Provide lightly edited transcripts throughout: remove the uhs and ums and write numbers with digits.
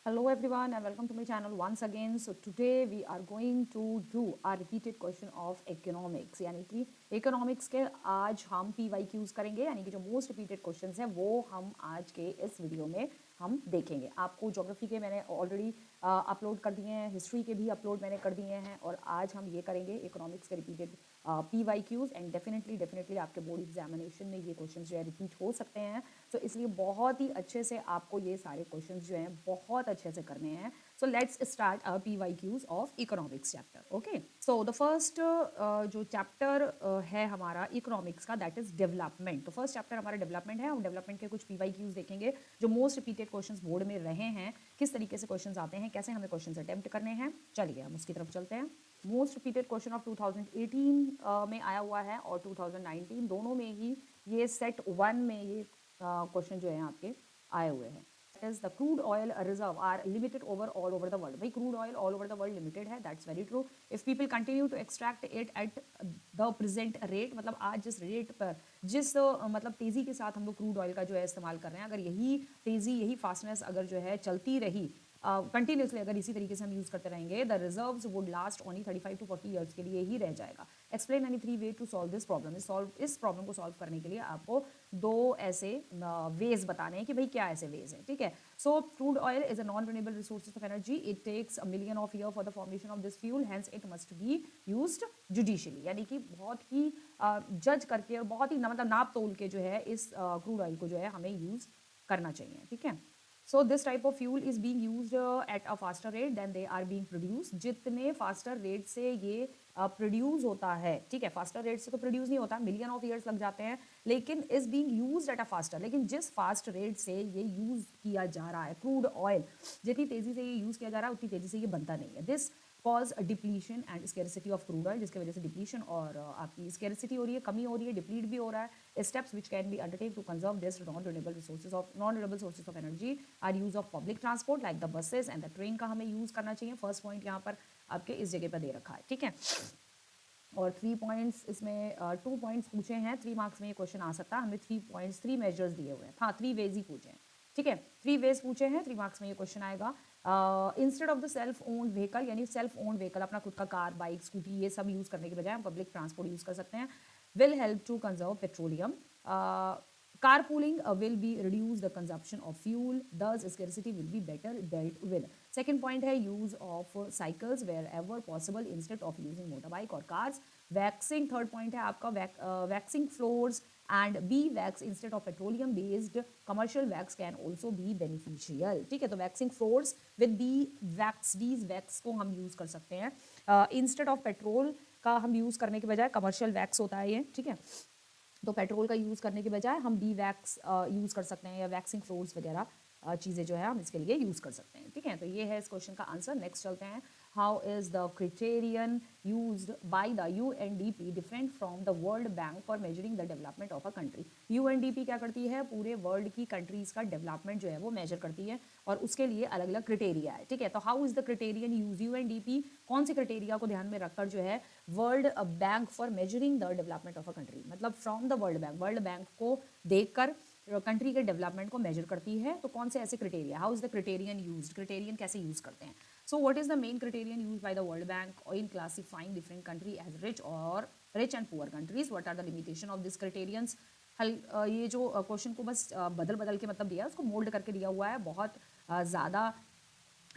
Hello everyone and welcome to my channel once again. So today we are going to do a repeated question of economics यानी कि economics के आज हम PYQs करेंगे यानी कि जो most repeated questions हैं वो हम आज के इस वीडियो में हम देखेंगे। आपको ज्योग्राफी के मैंने ऑलरेडी अपलोड कर दिए हैं, हिस्ट्री के भी अपलोड मैंने कर दिए हैं और आज हम ये करेंगे इकोनॉमिक्स के रिपीटेड PYQs एंड डेफिनेटली आपके बोर्ड एग्जामिनेशन में ये क्वेश्चन जो है रिपीट हो सकते हैं। तो इसलिए बहुत ही अच्छे से आपको ये सारे क्वेश्चन जो हैं बहुत अच्छे से करने हैं। So let's start our PYQs of economics chapter. Okay, so the first जो चैप्टर है हमारा इकोनॉमिक्स का दैट इज डेवलपमेंट। तो फर्स्ट चैप्टर हमारा डेवलपमेंट है। हम डेवलपमेंट के कुछ PYQs देखेंगे जो मोस्ट रिपीटेड क्वेश्चंस बोर्ड में रहे हैं, किस तरीके से क्वेश्चंस आते हैं, कैसे हमें क्वेश्चंस अटेम्प्ट करने हैं। चलिए हम उसकी तरफ चलते हैं। मोस्ट रिपीटेड क्वेश्चन ऑफ 2018 में आया हुआ है और 2019 दोनों में ही ये सेट 1 में ये क्वेश्चन जो है आपके आए हुए हैं। Is the crude oil reserve are limited all over the world. भाई crude oil all over the world limited है, that's very true. If people continue to extract it at the present rate, मतलब आज जिस rate पर जिस मतलब तेजी के साथ हम लोग क्रूड ऑयल का जो है इस्तेमाल कर रहे हैं, अगर यही तेजी यही फास्टनेस अगर जो है चलती रही कंटिन्यूसली, अगर इसी तरीके से हम यूज़ करते रहेंगे, the reserves would last only 35 to 40 years के लिए ही रह जाएगा। Explain any 3 way to solve this problem. इस प्रॉब्लम को सॉल्व करने के लिए आपको दो ऐसे वेज बताने हैं कि भाई क्या ऐसे वेज हैं। ठीक है, so crude oil is a non renewable resources of energy. It takes a million of year for the formation of this fuel, hence it must be used judiciously. यानी कि बहुत ही जज करके और बहुत ही मतलब नाप तोल के जो है इस क्रूड ऑयल को जो है हमें यूज़ करना चाहिए। ठीक है, so this type of fuel is being used at a faster rate than they are being produce. जितने फास्टर रेट से ये प्रोड्यूस होता है, ठीक है, फास्टर रेट से तो प्रोड्यूस नहीं होता, मिलियन ऑफ ईयर्स लग जाते हैं, लेकिन is being used at a faster, लेकिन जिस फास्ट रेट से ये यूज किया जा रहा है क्रूड ऑयल, जितनी तेजी से ये यूज किया जा रहा है उतनी तेजी से ये बनता नहीं है। This cause depletion and scarcity of crude oil, जिसकी वजह से डिप्लीशन और आपकी स्केरिसिटी हो रही है, कमी हो रही है, डिप्लीट भी हो रहा है। Steps which can be undertake to conserve this non renewable sources of energy are use of public transport like the buses and the train का हमें यूज करना चाहिए। फर्स्ट पॉइंट यहाँ पर आपके इस जगह पर दे रखा है। ठीक है, और 3 पॉइंट्स इसमें 2 पॉइंट्स पूछे हैं, 3 मार्क्स में ये क्वेश्चन आ सकता है। हमें 3 पॉइंट्स 3 मेजर्स दिए हुए हैं, हाँ 3 वेज ही पूछे हैं। ठीक है, 3 वेज पूछे हैं, 3 मार्क्स में ये क्वेश्चन आएगा। Instead of the self owned vehicle, यानी सेल्फ ओन्ड व्हीकल अपना खुद का कार बाइक स्कूटी ये सब यूज़ करने के बजाय हम पब्लिक ट्रांसपोर्ट यूज़ कर सकते हैं। Will help to conserve petroleum. Carpooling will be reduce the consumption of fuel, thus scarcity will be better dealt with. Second point है use of cycles wherever possible instead of using motorbike or cars. Waxing, third point है आपका waxing floors and bee wax instead of petroleum based commercial wax can also be beneficial. ठीक है, तो waxing floors with bee wax, bees wax को हम use कर सकते हैं instead of petrol का हम यूज़ करने के बजाय commercial wax होता है ये। ठीक है, तो पेट्रोल का यूज़ करने के बजाय हम बी वैक्स यूज़ कर सकते हैं या वैक्सिंग फ्लोर्स वगैरह चीज़ें जो है हम इसके लिए यूज़ कर सकते हैं। ठीक है, तो ये है इस क्वेश्चन का आंसर। नेक्स्ट चलते हैं। How is the criterion used by the UNDP different from the world bank for measuring the development of a country. UNDP क्या करती है, पूरे वर्ल्ड की कंट्रीज़ का डेवलपमेंट जो है वो मेजर करती है और उसके लिए अलग अलग क्राइटेरिया है। ठीक है, तो how is the criterion use, UNDP कौन से क्राइटेरिया को ध्यान में रखकर जो है world bank for measuring the development of a country, मतलब फ्रॉम द वर्ल्ड बैंक को देखकर कंट्री के डेवलपमेंट को मेजर करती है। तो कौन से ऐसे criteria, how is the criterion used, criterion कैसे यूज करते हैं। So what is the main criterion used by the world bank in classifying different country as rich and poor countries, what are the limitation of this criterions. ये जो question को बस बदल के मतलब दिया है, उसको मोल्ड करके दिया हुआ है, बहुत ज़्यादा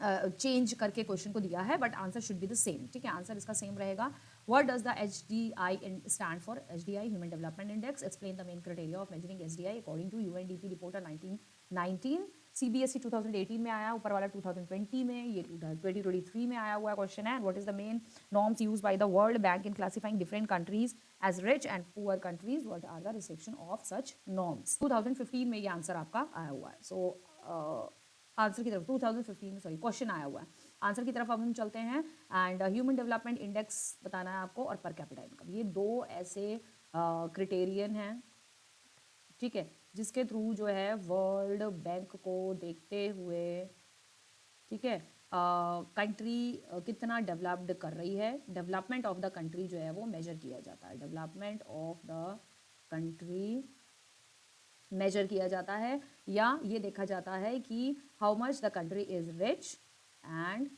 चेंज करके क्वेश्चन को दिया है, but answer should be the same. ठीक है, आंसर इसका सेम रहेगा। What does the HDI stand for, HDI human development index. Explain the main criteria of measuring HDI according to UNDP report 1919। CBSE 2018 में आया, ऊपर वाला 2020 में, ये 2023 में आया हुआ क्वेश्चन है। What is the main norms use by the world bank in classifying different countries as rich and poor countries, what are the restriction of such norms. 2015 में ये आंसर आपका आया हुआ है। सो आंसर की तरफ 2015 में, सॉरी, क्वेश्चन आया हुआ है, आंसर की तरफ अब हम चलते हैं। एंड ह्यूमन डेवलपमेंट इंडेक्स बताना है आपको और पर कैपिटा इनकम, ये दो ऐसे क्राइटेरियन हैं, ठीक है, जिसके थ्रू जो है वर्ल्ड बैंक को देखते हुए, ठीक है, कंट्री कितना डेवलप्ड कर रही है, डेवलपमेंट ऑफ द कंट्री जो है वो मेजर किया जाता है। Development of the country measure किया जाता है, या ये देखा जाता है कि how much the country is rich and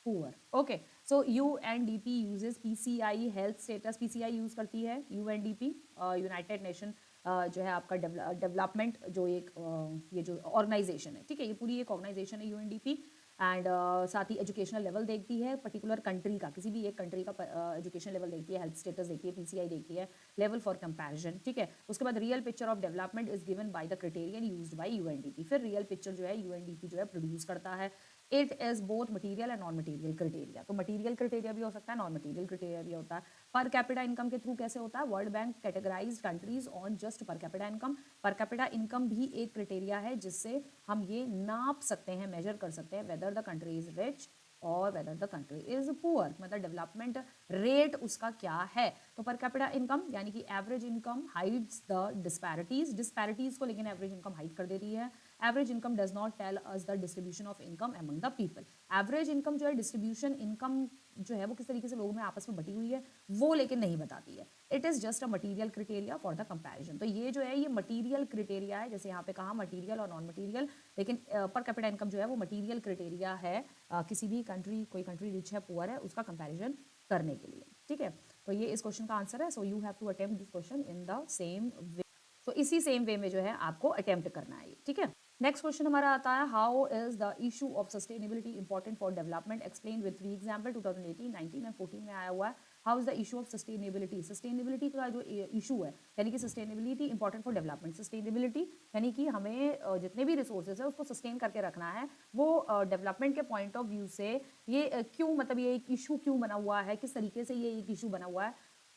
poor. Okay, so UNDP uses PCI health status, PCI use करती है यूएनडीपी, यूनाइटेड नेशन जो है आपका डेवलपमेंट जो एक ये जो ऑर्गेनाइजेशन है, ठीक है, ये पूरी एक ऑर्गेनाइजेशन है यूएनडीपी। एंड साथ ही एजुकेशनल लेवल देखती है पर्टिकुलर कंट्री का, किसी भी एक कंट्री का एजुकेशन लेवल देखती है, हेल्थ स्टेटस देखती है, पीसीआई देखती है, लेवल फॉर कंपैरिजन, ठीक है। उसके बाद real picture of development is given by the criterion used bye UNDP, फिर रियल पिक्चर जो है यूएनडीपी जो है प्रोड्यूस करता है। It is both material and non material criteria, तो मटीरियल क्राइटेरिया भी हो सकता है, नॉन मटीरियल क्राइटेरिया भी होता है। पर कैपिटा इनकम के थ्रू कैसे होता है, world bank categorise countries on just per capita income. Per capita income भी एक क्राइटेरिया है जिससे हम ये नाप सकते हैं, मेजर कर सकते हैं whether the country is rich और whether the country is poor, मतलब डेवलपमेंट रेट उसका क्या है। तो पर कैपिटा इनकम यानी कि average income hides the disparities, disparities को लेकिन एवरेज इनकम हाइड कर देती है। Average income does not tell us the distribution of income among the people, average income जो है डिस्ट्रीब्यूशन इनकम जो है वो किस तरीके से लोगों में आपस में बटी हुई है वो लेकिन नहीं बताती है। It is just a material criteria for the comparison, तो ये जो है ये मटीरियल क्राइटेरिया है, जैसे यहाँ पे कहा मटीरियल और नॉन मटीरियल, लेकिन पर कैपिटा इनकम जो है वो मटीरियल क्राइटेरिया है किसी भी कंट्री, कोई कंट्री रिच है पुअर है उसका कंपैरिजन करने के लिए, ठीक है। तो ये इस क्वेश्चन का आंसर है। So you have to attempt this question in the same way, तो इसी सेम वे में जो है आपको अटेम्प्ट करना है, ठीक है। नेक्स्ट क्वेश्चन हमारा आता है, how is the issue of sustainability important for development, explain with 3 example. 2018, 19 and 14 में आया हुआ है। How is the issue of sustainability, sustainability का जो इशू है यानी कि sustainability important for development, sustainability यानी कि हमें जितने भी रिसोर्सेज है उसको सस्टेन करके रखना है, वो डेवलपमेंट के पॉइंट ऑफ व्यू से ये क्यों, मतलब ये एक इशू क्यों बना हुआ है, किस तरीके से ये एक इशू बना हुआ है।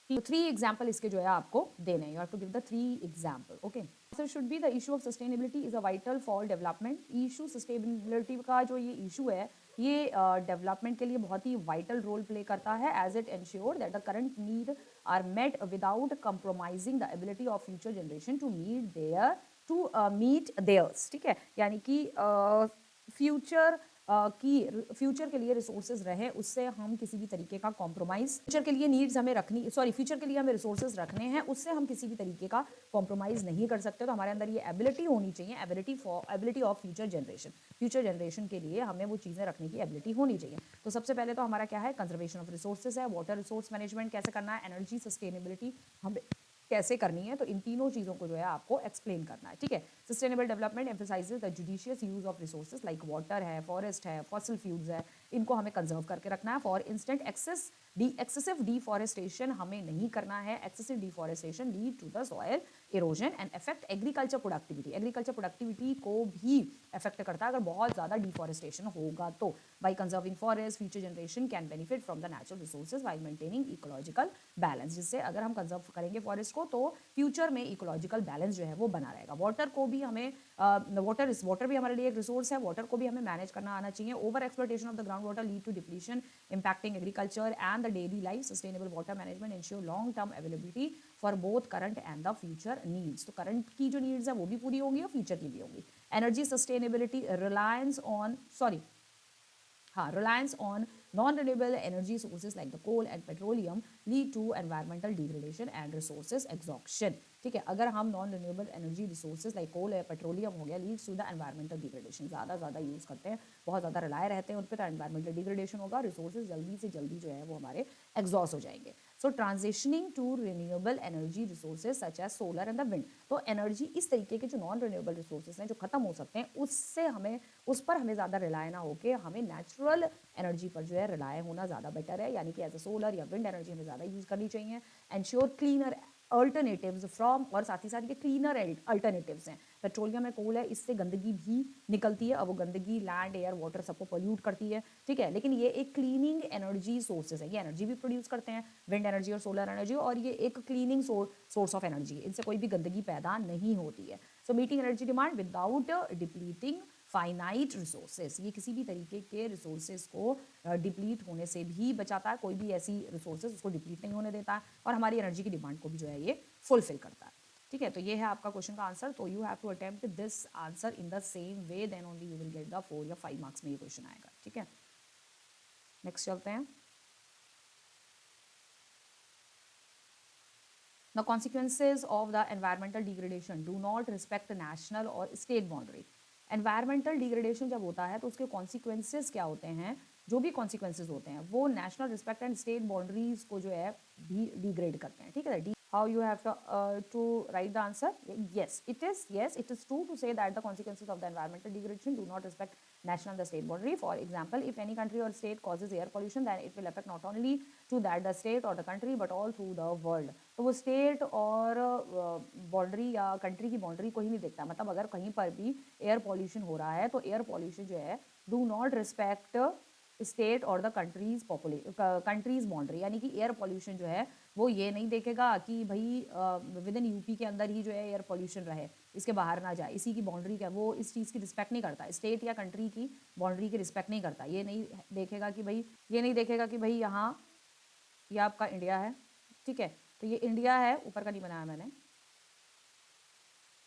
तो 3 एग्जाम्पल इसके जो है आपको देने हैं, you have to give the 3 example. Okay, so should be the issue of sustainability is a vital for development, issue sustainability का जो ये issue है ये डेवलपमेंट के लिए बहुत ही वाइटल रोल प्ले करता है, as it ensure that the current need are met without compromising the ability of future generation to meet theirs, ठीक है, यानी कि फ्यूचर के लिए रिसोर्सेज रहे उससे हम किसी भी तरीके का कॉम्प्रोमाइज, फ्यूचर के लिए नीड्स हमें रखनी, फ्यूचर के लिए हमें रिसोर्सेज रखने हैं, उससे हम किसी भी तरीके का कॉम्प्रोमाइज नहीं कर सकते। तो हमारे अंदर ये एबिलिटी होनी चाहिए, एबिलिटी ऑफ फ्यूचर जनरेशन के लिए हमें वो चीज़ें रखने की एबिलिटी होनी चाहिए। तो सबसे पहले तो हमारा क्या है, कंजर्वेशन ऑफ रिसोर्सेज है, वाटर रिसोर्स मैनेजमेंट कैसे करना है, एनर्जी सस्टेनेबिलिटी हमें कैसे करनी है, तो इन तीनों चीज़ों को जो है आपको एक्सप्लेन करना है, ठीक है। Sustainable development emphasises the judicious use of resources like water है, फॉरेस्ट है, फॉसिल फ्यूल्स है, इनको हमें कंजर्व करके रखना है। फॉर इंस्टेंट एक्सेसिव डिफॉरेस्टेशन हमें नहीं करना है, excessive deforestation lead to the soil erosion and affect agriculture productivity, agriculture productivity को भी अफेक्ट करता है अगर बहुत ज़्यादा डिफॉरेस्टेशन होगा तो। By conserving forest future generation can benefit from the natural resources while maintaining ecological balance, जिससे अगर हम कंजर्व करेंगे फॉरेस्ट को तो फ्यूचर में इकोलॉजिकल बैलेंस जो है वो बना रहेगा। वाटर को भी हमें वाटर भी हमारे लिए एक रिसोर्स है, वाटर को भी हमें मैनेज करना आना चाहिए। Over exploitation of the ground water lead to depletion impacting agriculture and the daily life. Sustainable water management ensure long term availability for both current and the future needs. तो current की जो needs है वो भी पूरी होंगी और future की भी होंगी। Energy sustainability reliance on non-renewable energy sources like the coal and petroleum lead to environmental degradation and resources exhaustion, ठीक है। अगर हम non renewable energy resources like coal या पेट्रोलियम हो गया leads to the environmental degradation, ज़्यादा use करते हैं, बहुत ज़्यादा रिलाय रहते हैं उन पर, तो एनवायरमेंटल डिग्रेडेशन होगा, रिसोर्सेज जल्दी से जल्दी जो है वो हमारे एग्जॉस्ट हो जाएंगे। So transitioning to renewable energy resources such as solar and the wind, तो एनर्जी इस तरीके के जो नॉन रिन्यूएबल रिसोर्सेज हैं जो खत्म हो सकते हैं उससे हमें उस पर हमें ज़्यादा रिलाय ना होकर हमें नेचुरल एनर्जी पर जो है रिलाय होना ज़्यादा बेटर है, यानी कि एज अ सोलर या विंड एनर्जी हमें ज़्यादा यूज़ करनी चाहिए। एंश्योर क्लीनर अल्टरनेटिव्स फ्रॉम, और साथ ही साथ ये क्लीनर अल्टरनेटिव्स हैं, पेट्रोलियम है, कोल है, इससे गंदगी भी निकलती है, अब वो गंदगी लैंड एयर वाटर सबको पोल्यूट करती है, ठीक है, लेकिन ये एक क्लीनिंग एनर्जी सोर्सेज है, ये एनर्जी भी प्रोड्यूस करते हैं, विंड एनर्जी और सोलर एनर्जी, और ये एक क्लीनिंग सोर्स ऑफ एनर्जी है, इनसे कोई भी गंदगी पैदा नहीं होती है। So meeting energy demand without depleting finite resources, ये किसी भी तरीके के रिसोर्सेज को डिप्लीट होने से भी बचाता है, कोई भी ऐसी रिसोर्सेज उसको डिप्लीट नहीं होने देता है, और हमारी एनर्जी की डिमांड को भी जो है ये फुलफिल करता है, ठीक है। तो ये है आपका क्वेश्चन का आंसर, तो you have to attempt this answer in the same way, then only you will get the 4 या 5 मार्क्स में ये क्वेश्चन आएगा, ठीक है। नेक्स्ट चलते हैं। The consequences of the environmental degradation do not respect national or state boundary. Environmental degradation जब होता है तो उसके कॉन्सिक्वेंसेस क्या होते हैं, जो भी कॉन्सिक्वेंसेस होते हैं वो national respect and state boundaries को जो है भी डिग्रेड करते हैं, ठीक है। How you have to write the answer? Yes, it is true to say that the consequences of the environmental degradation do not respect national and the state boundary. For example, if any country or state causes air pollution, then it will affect not only to that the state or the country but all through the world. तो वो state और boundary या country की boundary को ही नहीं देखता, मतलब अगर कहीं पर भी एयर पॉल्यूशन हो रहा है तो एयर पॉल्यूशन जो है डू नॉट रिस्पेक्ट स्टेट और द कंट्रीज बाउंड्री, यानी कि एयर पॉल्यूशन जो है वो ये नहीं देखेगा कि भाई विद इन यूपी के अंदर ही जो है एयर पॉल्यूशन रहे, इसके बाहर ना जाए, इसी की बाउंड्री का वो इस चीज़ की रिस्पेक्ट नहीं करता, स्टेट या कंट्री की बाउंड्री की रिस्पेक्ट नहीं करता। ये नहीं देखेगा कि भाई यहाँ ये आपका इंडिया है, ठीक है, तो ये इंडिया है, ऊपर का नहीं बनाया मैंने,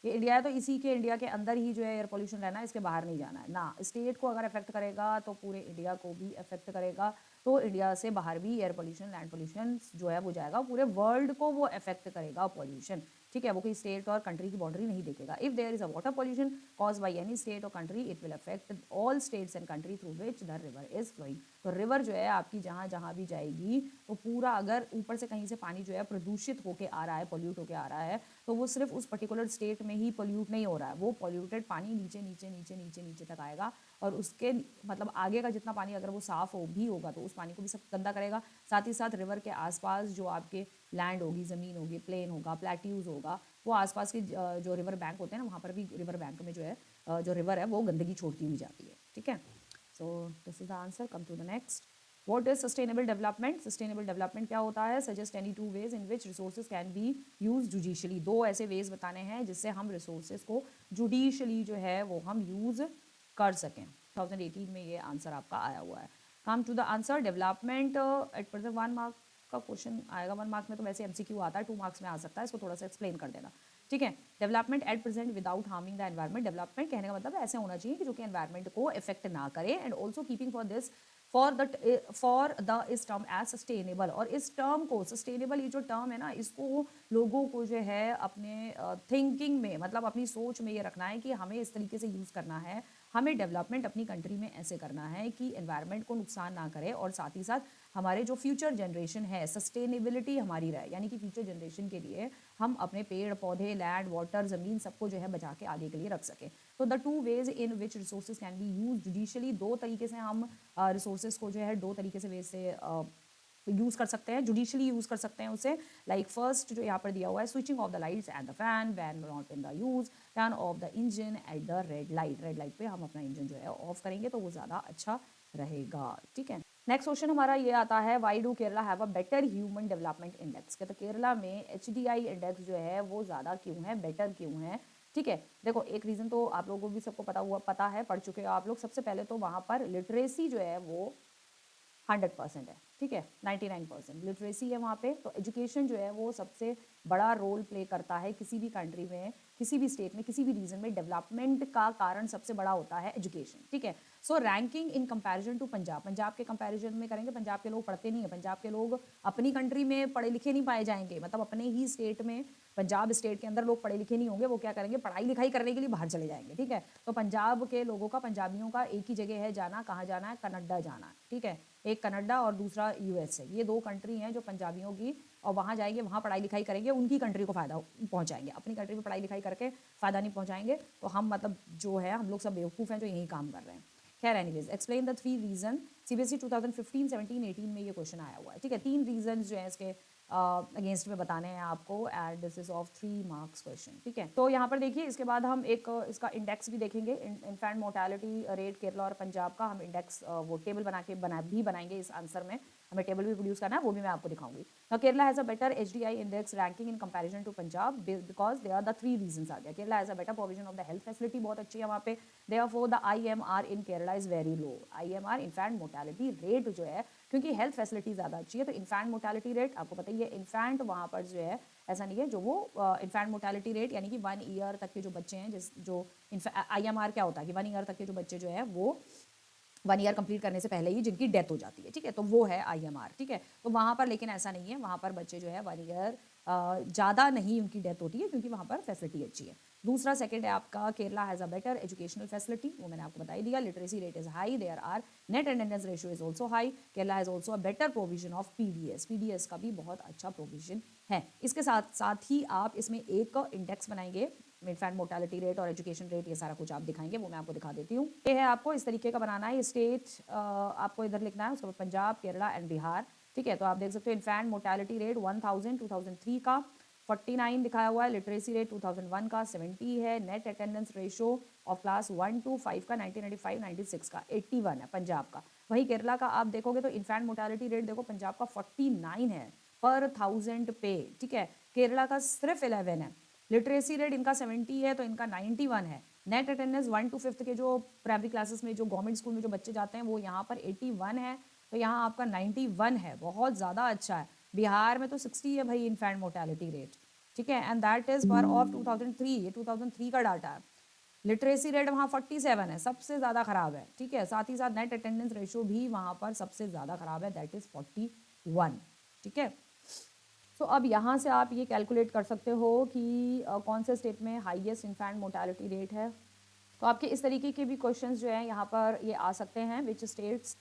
ये इंडिया है तो इसी के इंडिया के अंदर ही जो है एयर पोल्यूशन रहना है, इसके बाहर नहीं जाना है ना। स्टेट को अगर अफेक्ट करेगा तो पूरे इंडिया को भी अफेक्ट करेगा, तो इंडिया से बाहर भी एयर पोल्यूशन, लैंड पोल्यूशन जो है वो जाएगा, पूरे वर्ल्ड को वो अफेक्ट करेगा पोल्यूशन, ठीक है। वो कोई स्टेट और कंट्री की बाउंड्री नहीं देखेगा। If there is a water pollution cause by any state और country, it will affect all states and country through which the river is flowing. तो रिवर जो है आपकी जहाँ जहाँ भी जाएगी तो पूरा, अगर ऊपर से कहीं से पानी जो है प्रदूषित होकर आ रहा है, पोल्यूट होकर आ रहा है, तो वो सिर्फ उस पर्टिकुलर स्टेट में ही पोल्यूट नहीं हो रहा है, वो पोल्यूटेड पानी नीचे नीचे नीचे नीचे नीचे तक आएगा, और उसके मतलब आगे का जितना पानी अगर वो साफ हो भी होगा तो उस पानी को भी सब गंदा करेगा। साथ ही साथ रिवर के आसपास जो आपके लैंड होगी, ज़मीन होगी, प्लेन होगा, प्लेट्यूज होगा, वो आसपास के जो रिवर बैंक होते हैं ना, वहाँ पर भी रिवर बैंक में जो है जो रिवर है वो गंदगी छोड़ती हुई जाती है, ठीक है। So this is the answer. Come to the next, what is sustainable development? Sustainable development क्या होता है? Suggest any 2 ways in which resources can be use judiciously. 2 ऐसे वेज बताने हैं जिससे हम रिसोर्सेज को जुडिशली जो है वो हम यूज कर सकें। 2018 में ये आंसर आपका आया हुआ है। Come to the answer, development at present 1 mark का क्वेश्चन आएगा। 1 मार्क में तो वैसे एमसीक्यू आता है, 2 मार्क्स में आ सकता है, इसको थोड़ा सा एक्सप्लेन कर देना, ठीक है। Development at present without harming the environment. Development कहने का मतलब ऐसे होना चाहिए कि जो कि एनवायरमेंट को इफेक्ट ना करे, and also keeping for the इस टर्म एज सस्टेनेबल। और इस टर्म को सस्टेनेबल, ये जो टर्म है ना, इसको लोगों को जो है अपने थिंकिंग में, मतलब अपनी सोच में ये रखना है कि हमें इस तरीके से यूज़ करना है, हमें डेवलपमेंट अपनी कंट्री में ऐसे करना है कि एनवायरनमेंट को नुकसान ना करे, और साथ ही साथ हमारे जो फ्यूचर जनरेशन है, सस्टेनेबिलिटी हमारी रहे, यानी कि फ्यूचर जनरेशन के लिए हम अपने पेड़ पौधे, लैंड, वाटर, ज़मीन सबको जो है बचा के आगे के लिए रख सकें। तो the 2 ways in which resources can be use judiciously, 2 तरीके से हम रिसोर्सेज को जो है 2 तरीके से वेज से यूज़ कर सकते हैं, जुडिशली यूज़ कर सकते हैं उसे। लाइक फर्स्ट जो यहाँ पर दिया हुआ है, switching off the lights and the fan when not in the use, turn off the engine at the red light. Red light पे हम अपना इंजन जो है ऑफ करेंगे तो वो ज़्यादा अच्छा रहेगा, ठीक है। नेक्स्ट क्वेश्चन हमारा ये आता है, why do Kerala have a better human development index. कहते केरला में HDI इंडेक्स जो है वो ज़्यादा क्यों है, बेटर क्यों है, ठीक है। देखो एक रीज़न तो आप लोगों को भी सबको पता है, पढ़ चुके हो आप लोग। सबसे पहले तो वहाँ पर लिटरेसी जो है वो 100% है, ठीक है, 99% लिटरेसी है वहाँ पे। तो एजुकेशन जो है वो सबसे बड़ा रोल प्ले करता है किसी भी कंट्री में, किसी भी स्टेट में, किसी भी रीजन में। डेवलपमेंट का कारण सबसे बड़ा होता है एजुकेशन, ठीक है। So ranking in comparison to Punjab, Punjab के कंपैरिजन में करेंगे, पंजाब के लोग पढ़ते नहीं है, पंजाब के लोग अपनी कंट्री में पढ़े लिखे नहीं पाए जाएंगे, मतलब अपने ही स्टेट में, पंजाब स्टेट के अंदर लोग पढ़े लिखे नहीं होंगे, वो क्या करेंगे, पढ़ाई लिखाई करने के लिए बाहर चले जाएंगे, ठीक है। तो पंजाब के लोगों का, पंजाबियों का एक ही जगह है जाना, कहाँ जाना है, कनाडा जाना है, ठीक है। एक कनाडा और दूसरा US है, ये 2 कंट्री हैं जो पंजाबियों की, और वहाँ जाएंगे, वहाँ पढ़ाई लिखाई करेंगे, उनकी कंट्री को फ़ायदा पहुँचाएंगे, अपनी कंट्री में पढ़ाई लिखाई करके फ़ायदा नहीं पहुँचाएंगे। तो हम मतलब जो है हम लोग सब बेवकूफ़ हैं जो यही काम कर रहे हैं। खैर anyways, explain the 3 reason. CBSE 2015, 17, 18 में ये क्वेश्चन आया हुआ है, ठीक है। 3 रीजन जो है इसके अगेंस्ट में बताने हैं आपको, and this is of 3 marks question, ठीक है। तो यहाँ पर देखिए, इसके बाद हम एक इसका इंडेक्स भी देखेंगे, इन्फेंट मोर्टेलिटी रेट केरला और पंजाब का हम इंडेक्स वो टेबल बनाएंगे इस आंसर में, हमें टेबल भी प्रोड्यूस करना है, वो भी मैं आपको दिखाऊंगी। Now Kerala has a better HDI index ranking in comparison to Punjab because they are the 3 reasons आ गया। Kerala has a better provision of the health facility, बहुत अच्छी है वहाँ पे। Therefore the IMR in Kerala is very low. IMR infant mortality rate जो है, क्योंकि हेल्थ फैसिलिटी ज़्यादा अच्छी है, तो इन्फेंट मोर्टेलिटी रेट आपको पता ही है, इन्फेंट वहाँ पर जो है ऐसा नहीं है, जो वो इन्फेंट मोर्टेलिटी रेट यानी कि 1 ईयर तक के जो बच्चे हैं, जो IMR क्या होता है कि 1 ईयर तक के जो बच्चे जो है वो 1 ईयर कंप्लीट करने से पहले ही जिनकी डेथ हो जाती है, ठीक है, तो वो है IMR, ठीक है। तो वहाँ पर लेकिन ऐसा नहीं है, वहाँ पर बच्चे जो है 1 ईयर ज़्यादा नहीं उनकी डेथ होती है क्योंकि वहाँ पर फैसिलिटी अच्छी है। दूसरा सेकंड है आपका Kerala has a better educational facility, वो मैंने आपको बता ही दिया। Literacy rate is high, there are net attendance ratio is also high. Kerala has also a better provision of PDS, PDS का भी बहुत अच्छा प्रोविजन है। इसके साथ साथ ही आप इसमें एक इंडेक्स बनाएंगे, इनफैक्ट मोर्टेलिटी रेट और एजुकेशन रेट, ये सारा कुछ आप दिखाएंगे, वो मैं आपको दिखा देती हूँ। ये है आपको इस तरीके का बनाना है, स्टेट आपको इधर लिखना है, उसके बाद पंजाब, केरला एंड बिहार। ठीक है, तो आप देख सकते हो इनफैक्ट मोर्टेलिटी रेट 1000 2003 का 49 दिखाया हुआ है, लिटरेसी रेट 2001 का 70 है, net attendance ratio of class 1 to 5 का 1995 96 का 81 है पंजाब का। वहीं केरला का आप देखोगे तो इनफैक्ट मोर्टेलिटी रेट देखो, पंजाब का 49 है पर 1000 पे। ठीक है, केरला का सिर्फ 11 है। लिटरेसी रेट इनका 70 है तो इनका 91 है। नेट अटेंडेंस 1 to 5 के जो प्राइमरी क्लासेस में जो गवर्नमेंट स्कूल में जो बच्चे जाते हैं वो यहाँ पर 81 है, तो यहाँ आपका 91 है, बहुत ज़्यादा अच्छा है। बिहार में तो 60 है भाई इनफैक्ट मोर्टेलिटी रेट। ठीक है, एंड दैट इज पर ऑफ 2003, ये 2003 का डाटा है। लिटरेसी रेट वहाँ 47 है, सबसे ज़्यादा खराब है। ठीक है, साथ ही साथ नेट अटेंडेंस रेशो भी वहाँ पर सबसे ज़्यादा खराब है, दैट इज़ 41। ठीक है, तो अब यहाँ से आप ये कैलकुलेट कर सकते हो कि कौन से स्टेट में हाईएस्ट इनफैंट मोर्टेलिटी रेट है। तो आपके इस तरीके के भी क्वेश्चंस जो हैं यहाँ पर ये आ सकते हैं, which states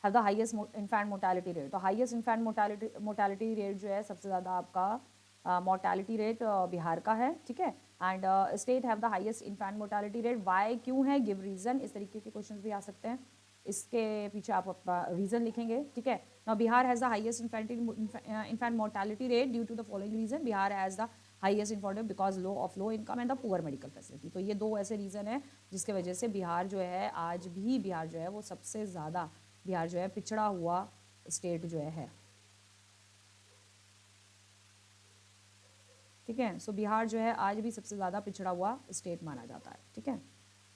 have the highest infant mortality rate. तो हाईएस्ट इनफैंट मोर्टेलिटी रेट जो है सबसे ज़्यादा आपका मोर्टेलिटी रेट बिहार का है। ठीक है, and state have the highest infant mortality rate, why, क्यों है, गिव रीज़न, इस तरीके के क्वेश्चन भी आ सकते हैं। इसके पीछे आप अपना रीज़न लिखेंगे। ठीक है, now Bihar has the highest infant mortality rate due to the following reason. Bihar has the highest informative because low of low income and the poor medical facility. तो ये दो ऐसे रीज़न है जिसके वजह से बिहार जो है, आज भी बिहार जो है वो सबसे ज़्यादा, बिहार जो है पिछड़ा हुआ स्टेट जो है। ठीक है, सो बिहार जो है आज भी सबसे ज़्यादा पिछड़ा हुआ स्टेट माना जाता है। ठीक है,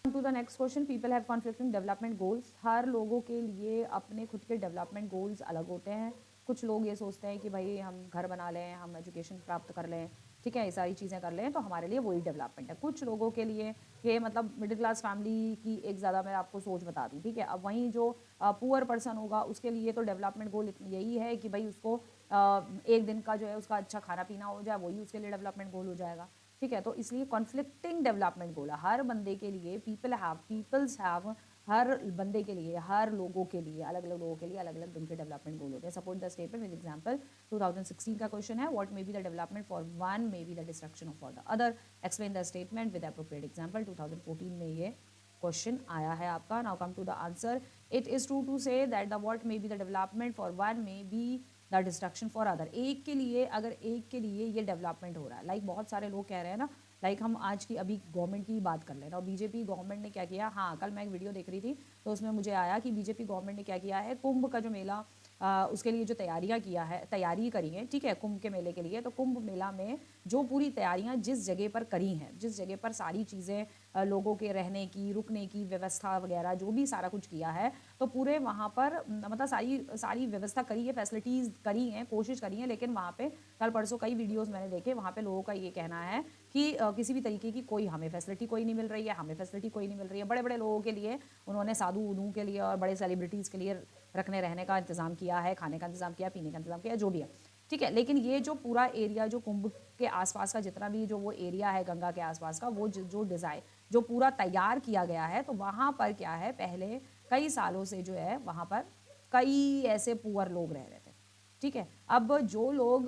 to the next question, people have conflicting development goals. हर लोगों के लिए अपने खुद के डेवलपमेंट गोल्स अलग होते हैं। कुछ लोग ये सोचते हैं कि भाई हम घर बना लें, हम एजुकेशन प्राप्त कर लें, ठीक है, ये सारी चीज़ें कर लें तो हमारे लिए वही डेवलपमेंट है। कुछ लोगों के लिए ये मतलब मिडिल क्लास फैमिली की एक ज़्यादा मैं आपको सोच बता दूँ। ठीक है, अब वहीं जो पुअर पर्सन होगा उसके लिए तो डेवलपमेंट गोल यही है कि भाई उसको एक दिन का जो है उसका अच्छा खाना पीना हो जाए, वही उसके लिए डेवलपमेंट गोल हो जाएगा। ठीक है, तो इसलिए कॉन्फ्लिक्टिंग डेवलपमेंट गोल है हर बंदे के लिए। पीपल्स हैव, हर बंदे के लिए, हर लोगों के लिए, अलग अलग लोगों के लिए अलग अलग उनके डेवलपमेंट गोल होते हैं। Support the statement with example. 2016 का क्वेश्चन है, what may be the development for one may be the destruction of for the other, explain the statement with appropriate example. 2014 में ये क्वेश्चन आया है आपका। Now come to the answer. It is true to say that the what may be the development for one may be the destruction for other. एक के लिए, अगर एक के लिए ये डेवलपमेंट हो रहा है, लाइक बहुत सारे लोग कह रहे हैं ना, लाइक हम आज की अभी गवर्नमेंट की बात कर ले रहे हैं और बीजेपी गवर्नमेंट ने क्या किया। हाँ, कल मैं एक वीडियो देख रही थी तो उसमें मुझे आया कि बीजेपी गवर्नमेंट ने क्या किया है, कुंभ का जो मेला उसके लिए जो तैयारी करी है, ठीक है, कुंभ के मेले के लिए। तो कुंभ मेला में जो पूरी तैयारियां जिस जगह पर करी हैं, जिस जगह पर सारी चीज़ें लोगों के रहने की, रुकने की व्यवस्था वगैरह जो भी सारा कुछ किया है, तो पूरे वहाँ पर मतलब सारी व्यवस्था करी है, फैसिलिटीज़ करी हैं, कोशिश करी है। लेकिन वहाँ पे कल परसों कई वीडियोज़ मैंने देखे, वहाँ पे लोगों का ये कहना है कि किसी भी तरीके की कोई हमें फैसिलिटी कोई नहीं मिल रही है, हमें फैसिलिटी कोई नहीं मिल रही है। बड़े बड़े लोगों के लिए उन्होंने साधु उधू के लिए और बड़े सेलिब्रिटीज़ के लिए रखने रहने का इंतज़ाम किया है, खाने का इंतज़ाम किया, पीने का इंतज़ाम किया, जो भी है। ठीक है, लेकिन ये जो पूरा एरिया जो कुंभ के आसपास का जितना भी जो वो एरिया है गंगा के आसपास का, वो जो डिज़ाइन जो पूरा तैयार किया गया है, तो वहाँ पर क्या है, पहले कई सालों से जो है वहाँ पर कई ऐसे पुअर लोग रह रहे थे। ठीक है, अब जो लोग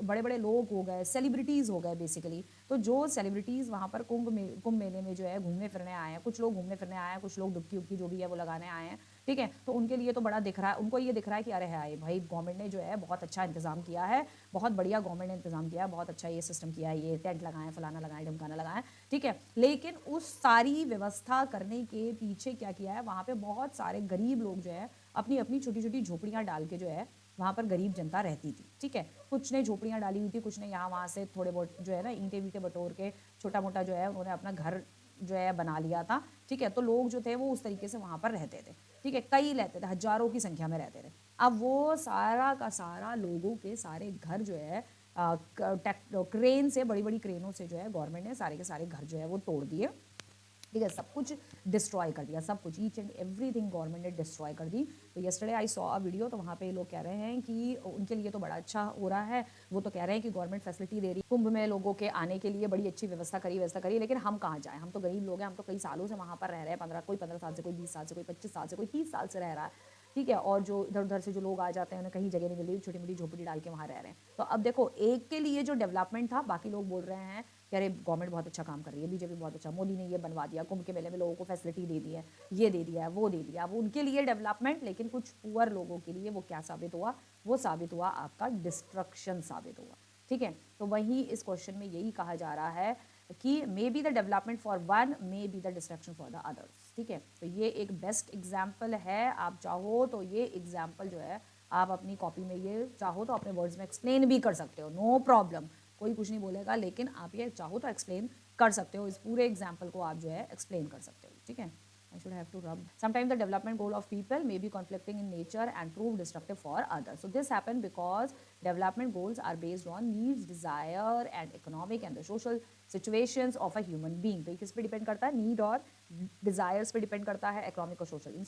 बड़े बड़े लोग हो गए, सेलिब्रिटीज़ हो गए बेसिकली, तो जो सेलिब्रिटीज़ वहाँ पर कुंभ मेले में जो है घूमने फिरने आए हैं, कुछ लोग घूमने फिरने आए हैं, कुछ लोग डुबकी उबकी जो भी है वो लगाने आए हैं। ठीक है, तो उनके लिए तो बड़ा दिख रहा है, उनको ये दिख रहा है कि अरे है भाई गवर्नमेंट ने जो है बहुत अच्छा इंतज़ाम किया है, बहुत बढ़िया गवर्नमेंट ने इंतज़ाम किया है, बहुत अच्छा ये सिस्टम किया है, ये टेंट लगाएं, फलाना लगाएं, ढमकाना लगाएं। ठीक है, लेकिन उस सारी व्यवस्था करने के पीछे क्या किया है, वहाँ पे बहुत सारे गरीब लोग जो है अपनी अपनी छोटी छोटी झोपड़ियाँ डाल के जो है वहाँ पर गरीब जनता रहती थी। ठीक है, कुछ ने झोपड़ियाँ डाली हुई थी, कुछ ने यहाँ वहाँ से थोड़े बहुत जो है ना ईंटे वींटे बटोर के छोटा मोटा जो है उन्होंने अपना घर जो है बना लिया था। ठीक है, तो लोग जो थे वो उस तरीके से वहाँ पर रहते थे। ठीक है, कई रहते थे, हजारों की संख्या में रहते थे। अब वो सारा का सारा लोगों के सारे घर जो है क्रेन से, बड़ी बड़ी क्रेनों से जो है गवर्नमेंट ने सारे के सारे घर जो है वो तोड़ दिए ठीक है, सब कुछ डिस्ट्रॉय कर दिया, सब कुछ, ईच एंड एवरीथिंग गवर्नमेंट ने डिस्ट्रॉय कर दी। तो yesterday I saw a video, तो वहाँ पे लोग कह रहे हैं कि उनके लिए तो बड़ा अच्छा हो रहा है, वो तो कह रहे हैं कि गवर्नमेंट फैसिलिटी दे रही है कुंभ में लोगों के आने के लिए, बड़ी अच्छी व्यवस्था करी, लेकिन हम कहाँ जाएँ, हम तो गरीब लोग हैं, हम तो कई सालों से वहाँ पर रह रहे हैं, कोई 15 साल से, कोई 20 साल से, कोई 25 साल से, कोई 30 साल से रह रहा है, ठीक है, और जो इधर उधर से जो लोग आ जाते हैं उन्हें कहीं जगह नहीं मिल रही, छोटी मोटी झोपड़ी डाल के वहाँ रह रहे हैं। तो अब देखो, एक के लिए जो डेवलपमेंट था, बाकी लोग बोल रहे हैं कि अरे गवर्नमेंट बहुत अच्छा काम कर रही है, बीजेपी बहुत अच्छा, मोदी ने ये बनवा दिया, कुंभ के मेले में लोगों को फैसिलिटी दे दी है, ये दे दिया है, वो दे दिया, वो उनके लिए डेवलपमेंट, लेकिन कुछ पुअर लोगों के लिए वो क्या साबित हुआ, वो साबित हुआ आपका डिस्ट्रक्शन साबित हुआ। ठीक है, तो वही इस क्वेश्चन में यही कहा जा रहा है कि मे be the development for one, may be the destruction for the others. ठीक है, तो ये एक बेस्ट एग्जाम्पल है, आप चाहो तो ये एग्जाम्पल जो है आप अपनी कॉपी में ये चाहो तो अपने वर्ड्स में एक्सप्लेन भी कर सकते हो, नो प्रॉब्लम, कोई कुछ नहीं बोलेगा, लेकिन आप ये चाहो तो एक्सप्लेन कर सकते हो, इस पूरे एग्जाम्पल को आप जो है एक्सप्लेन कर सकते हो। ठीक है, I should have to rub. Sometimes the development goal of people may be conflicting in nature and prove destructive for others. So this happen because development goals are based on needs, desire and economic and the social situations of a human being. तो ये किस पे depend करता है, need और desires पे depend करता है, इकोनॉमिक और सोशल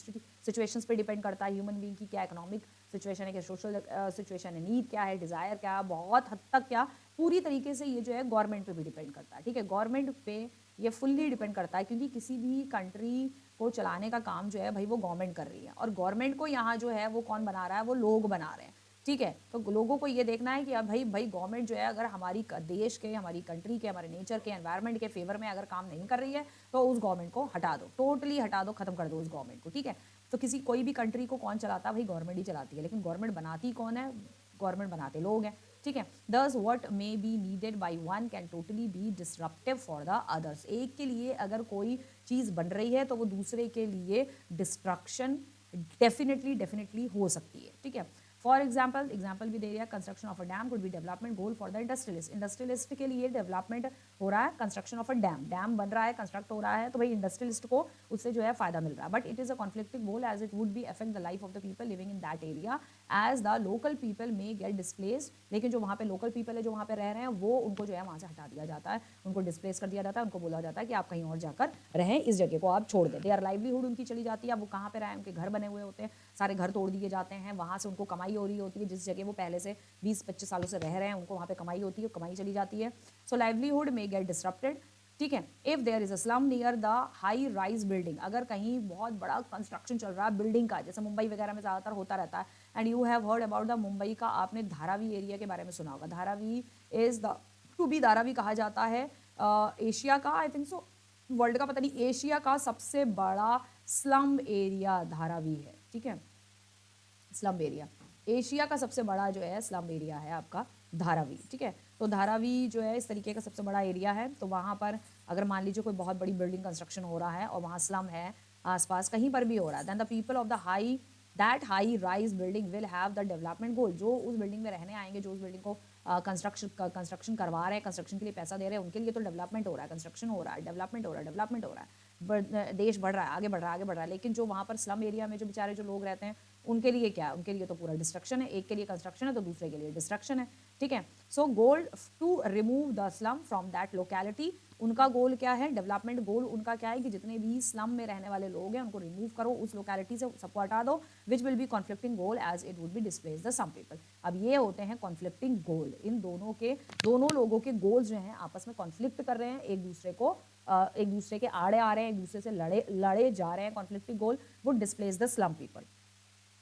सिचुएशंस पे डिपेंड करता है, ह्यूमन बीइंग की क्या इकोनॉमिक सिचुएशन है, क्या सोशल सिचुएशन है, नीड क्या है, डिजायर क्या है, बहुत हद तक क्या पूरी तरीके से ये जो है गवर्नमेंट पे भी डिपेंड करता है। ठीक है, गवर्नमेंट पे ये फुल्ली डिपेंड करता है, क्योंकि किसी भी कंट्री को चलाने का काम जो है भाई वो गवर्नमेंट कर रही है, और गवर्नमेंट को यहाँ जो है वो कौन बना रहा है, वो लोग बना रहे हैं। ठीक है, तो लोगों को ये देखना है कि अब भाई गवर्नमेंट जो है अगर हमारी देश के, हमारी कंट्री के, हमारे नेचर के, एनवायरनमेंट के फेवर में अगर काम नहीं कर रही है तो उस गवर्नमेंट को हटा दो, टोटली हटा दो, खत्म कर दो उस गवर्नमेंट को। ठीक है, तो किसी कोई भी कंट्री को कौन चलाता है, भाई गवर्नमेंट ही चलाती है, लेकिन गवर्नमेंट बनाती कौन है, गवर्नमेंट बनाते लोग हैं। ठीक है, दस what may be needed by one can totally B disruptive for the others. एक के लिए अगर कोई चीज़ बन रही है तो वो दूसरे के लिए डिस्ट्रक्शन डेफिनेटली हो सकती है। ठीक है, फॉर एग्जाम्पल भी दे रहा है, construction of a dam could be development goal for the industrialist के लिए डेवलपमेंट हो रहा है, कंस्ट्रक्शन ऑफ अ डैम बन रहा है, कंस्ट्रक्ट हो रहा है, तो भाई इंडस्ट्रियलिस्ट को उससे जो है फायदा मिल रहा है, but it is a conflicting goal as it would be affect the life of the people living in that area as the local people may get displace. लेकिन जो वहाँ पे लोकल पीपल है, जो वहाँ पे रह रहे हैं, वो उनको जो है वहाँ से हटा दिया जाता है, उनको डिस्प्लेस कर दिया जाता है, उनको बोला जाता है कि आप कहीं और जाकर रहें, इस जगह को आप छोड़ दें, देयर लाइवलीहुड उनकी चली जाती है, अब वो कहाँ पे रहें, उनके घर बने हुए होते हैं, सारे घर तोड़ दिए जाते हैं, वहाँ से उनको कमाई हो रही होती है, जिस जगह वो पहले से 20-25 सालों से रह रहे हैं उनको वहाँ पे कमाई होती है, कमाई चली जाती है, so livelihood may get disrupted. ठीक है, if there is a slum near the high rise building, अगर कहीं बहुत बड़ा कंस्ट्रक्शन चल रहा है बिल्डिंग का, जैसे मुंबई वगैरह में ज़्यादातर होता रहता है, and you have heard about the Mumbai का, आपने धारावी एरिया के बारे में सुना होगा, धारावी इज द धारावी कहा जाता है एशिया का, आई थिंक सो वर्ल्ड का पता नहीं, एशिया का सबसे बड़ा स्लम एरिया धारावी है। ठीक है, स्लम एरिया, एशिया का सबसे बड़ा जो है स्लम एरिया है आपका धारावी। ठीक है, तो धारावी जो है इस तरीके का सबसे बड़ा एरिया है, तो वहाँ पर अगर मान लीजिए कोई बहुत बड़ी बिल्डिंग कंस्ट्रक्शन हो रहा है और वहाँ स्लम है, आसपास कहीं पर भी हो रहा है, then the people of the high rise building will have the development goal. जो उस बिल्डिंग में रहने आएंगे, जो उस बिल्डिंग को कंस्ट्रक्शन करवा रहे हैं, कंस्ट्रक्शन के लिए पैसा दे रहे हैं, उनके लिए तो डेवलपमेंट हो रहा है, कंस्ट्रक्शन हो रहा है, डेवलपमेंट हो रहा है, देश बढ़ रहा है, आगे बढ़ रहा है, लेकिन जो वहाँ पर स्लम एरिया में जो बेचारे जो लोग रहते हैं उनके लिए क्या है, उनके लिए तो पूरा डिस्ट्रक्शन है, एक के लिए कंस्ट्रक्शन है तो दूसरे के लिए डिस्ट्रक्शन है। ठीक है, so goal to remove the slum from that locality, उनका गोल क्या है, डेवलपमेंट गोल उनका क्या है कि जितने भी स्लम में रहने वाले लोग हैं उनको रिमूव करो, उस लोकेलिटी से सबको हटा दो, which will be conflicting goal as it would be displace the some people. अब ये होते हैं कॉन्फ्लिक्टिंग गोल, इन दोनों लोगों के गोल्स जो हैं आपस में कॉन्फ्लिक्ट कर रहे हैं, एक दूसरे के आड़े आ रहे हैं, एक दूसरे से लड़े जा रहे हैं, conflicting goal would displace the slum people,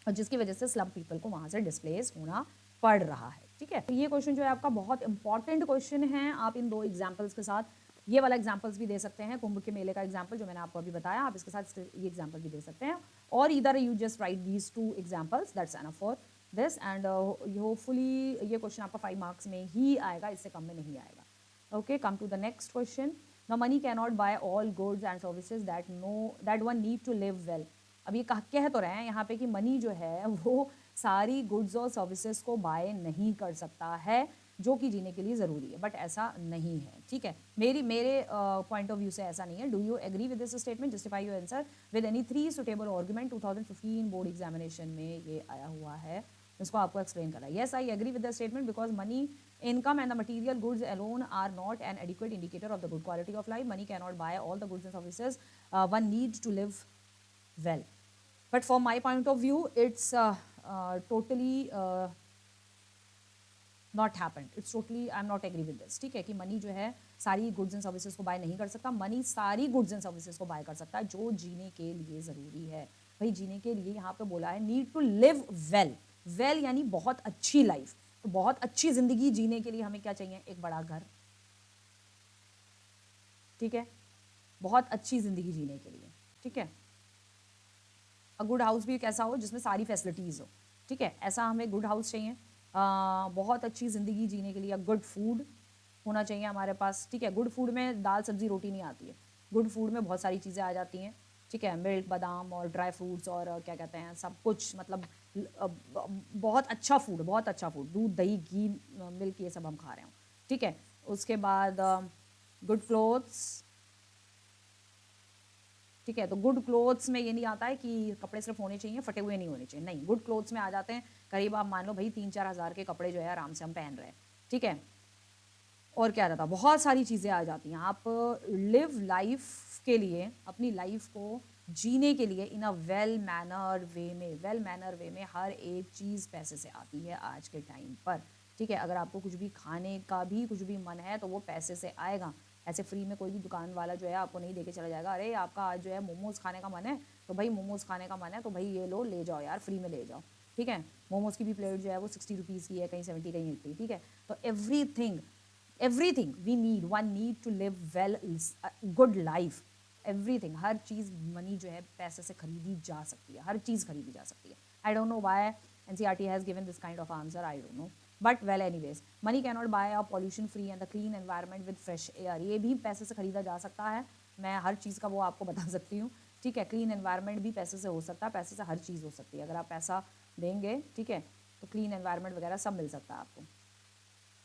और जिसकी वजह से स्लम पीपल को वहां से डिस्प्लेस होना पड़ रहा है। ठीक है, तो ये क्वेश्चन जो है आपका बहुत इंपॉर्टेंट क्वेश्चन है, आप इन दो एग्जाम्पल्स के साथ ये वाला एग्जाम्पल्स भी दे सकते हैं, कुंभ के मेले का एग्जाम्पल जो मैंने आपको अभी बताया, आप इसके साथ ये एग्जाम्पल भी दे सकते हैं, और इधर you just right these 2 examples, that's enough for this, and hopefully ये क्वेश्चन आपका 5 मार्क्स में ही आएगा, इससे कम में नहीं आएगा। Okay, come to the next question. Now money cannot buy all goods and services that one need to live well. अब ये कह तो रहे हैं यहाँ पे कि मनी जो है वो सारी गुड्स और सर्विसेज को बाय नहीं कर सकता है जो कि जीने के लिए ज़रूरी है, बट ऐसा नहीं है। ठीक है, मेरे पॉइंट ऑफ व्यू से ऐसा नहीं है। Do you agree with this statement, justify your answer with any 3 suitable argument. 2015 board examination में ये आया हुआ है इसको आपको एक्सप्लेन करना है। Yes I agree with the statement because money income and the material goods alone are not an adequate indicator of the good quality of life. Money cannot buy all the goods and services one needs to live well. But from my point of view, it's totally not happened. It's totally I'm not agree with this. ठीक है कि money जो है सारी goods and services को bye नहीं कर सकता। मनी सारी गुड्स एंड सर्विसेज को बाय कर सकता है जो जीने के लिए ज़रूरी है। भाई जीने के लिए यहाँ पे बोला है need to live well. Well यानी बहुत अच्छी लाइफ। तो बहुत अच्छी ज़िंदगी जीने के लिए हमें क्या चाहिए? एक बड़ा घर, ठीक है, बहुत अच्छी ज़िंदगी जीने के लिए, ठीक है। अ गुड हाउस भी कैसा हो जिसमें सारी फैसिलिटीज़ हो, ठीक है, ऐसा हमें गुड हाउस चाहिए। बहुत अच्छी ज़िंदगी जीने के लिए गुड फूड होना चाहिए हमारे पास, ठीक है। गुड फूड में दाल सब्जी रोटी नहीं आती है, गुड फूड में बहुत सारी चीज़ें आ जाती हैं, ठीक है, मिल्क बादाम और ड्राई फ्रूट्स और क्या कहते हैं सब कुछ, मतलब बहुत अच्छा फूड, बहुत अच्छा फूड, दूध दही घी मिल्क ये सब हम खा रहे हो, ठीक है। उसके बाद गुड क्लोथ्स, ठीक है। तो गुड क्लोथ्स में ये नहीं आता है कि कपड़े सिर्फ होने चाहिए, फटे हुए नहीं होने चाहिए, नहीं, गुड क्लोथ्स में आ जाते हैं करीब आप मान लो भाई 3-4 हज़ार के कपड़े जो है आराम से हम पहन रहे हैं, ठीक है। और क्या रहता, बहुत सारी चीज़ें आ जाती हैं। आप लिव लाइफ के लिए, अपनी लाइफ को जीने के लिए इन अ वेल मैनर वे में, वेल मैनर वे में हर एक चीज़ पैसे से आती है आज के टाइम पर, ठीक है। अगर आपको कुछ भी खाने का भी कुछ भी मन है तो वो पैसे से आएगा। ऐसे फ्री में कोई भी दुकान वाला जो है आपको नहीं देके चला जाएगा, अरे आपका आज जो है मोमोज़ खाने का मन है तो भाई मोमोज़ खाने का मन है तो भाई ये लो ले जाओ यार, फ्री में ले जाओ, ठीक है। मोमोज़ की भी प्लेट जो है वो 60 रुपीज़ की है, कहीं 70, कहीं 80, ठीक है। तो everything we need, one need to live well, a good life, everything, her cheese money जो है पैसे से खरीदी जा सकती है, हर चीज़ खरीदी जा सकती है। I don't know why NCERT has given this kind of answer, I don't know, but well anyways, money cannot buy a pollution free and the clean environment with fresh air, ये भी पैसे से खरीदा जा सकता है। मैं हर चीज़ का वो आपको बता सकती हूँ, ठीक है। क्लीन एनवायरनमेंट भी पैसे से हो सकता है, पैसे से हर चीज़ हो सकती है अगर आप पैसा देंगे, ठीक है। तो क्लीन एनवायरनमेंट वगैरह सब मिल सकता है आपको।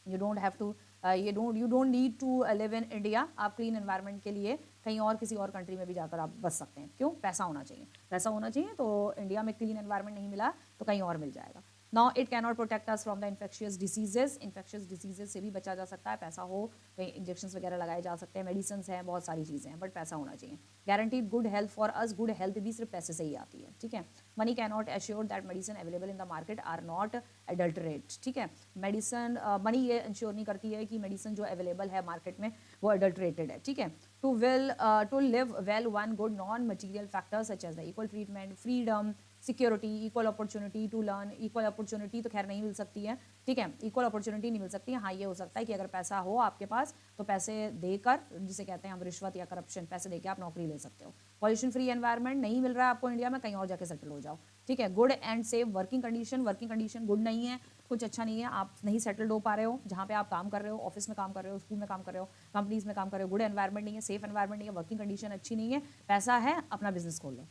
You don't have to you don't need to live in India. आप क्लीन एनवायरनमेंट के लिए कहीं और किसी और कंट्री में भी जाकर आप बच सकते हैं। क्यों? पैसा होना चाहिए, पैसा होना चाहिए। तो इंडिया में क्लीन एनवायरनमेंट नहीं मिला तो कहीं और मिल जाएगा। Now it can not protect us from the infectious diseases, infectious diseases से भी बचा जा सकता है, पैसा हो, कहीं इंजेक्शन वगैरह लगाए जा सकते हैं, मेडिसिन हैं, बहुत सारी चीज़ें हैं, बट पैसा होना चाहिए। Guaranteed good health for us, good health भी सिर्फ पैसे से ही आती है, ठीक है। Money can not assure that medicine available in the market are not adulterate, ठीक है। मेडिसिन मनी ये इंश्योर नहीं करती है कि मेडिसिन जो अवेलेबल है मार्केट में वो अडल्टरेटेड है, ठीक है। To live well one good non material factors such as the equal treatment, freedom, security, equal opportunity to learn, equal opportunity तो खैर नहीं मिल सकती है, ठीक है, इक्वल अपॉर्चुनिटी नहीं मिल सकती है। हाँ ये हो सकता है कि अगर पैसा हो आपके पास तो पैसे देकर, जिसे कहते हैं हम रिश्वत या करप्शन, पैसे देकर आप नौकरी ले सकते हो। पॉल्यूशन फ्री एनवायरनमेंट नहीं मिल रहा है आपको इंडिया में, कहीं और जाके सेटल हो जाओ, ठीक है। Good and safe working condition, working condition good नहीं है, कुछ अच्छा नहीं है, आप नहीं सेटल्ड हो पा रहे हो जहाँ पे आप काम कर रहे हो, ऑफिस में काम कर रहे हो, स्कूल में काम कर रहे हो, कंपनीज में काम कर रहे हो, गुड एनवायरनमेंट नहीं है, सेफ एनवायरनमेंट नहीं है, वर्किंग कंडीशन अच्छी नहीं है। पैसा है अपना बिजनेस खोल लो,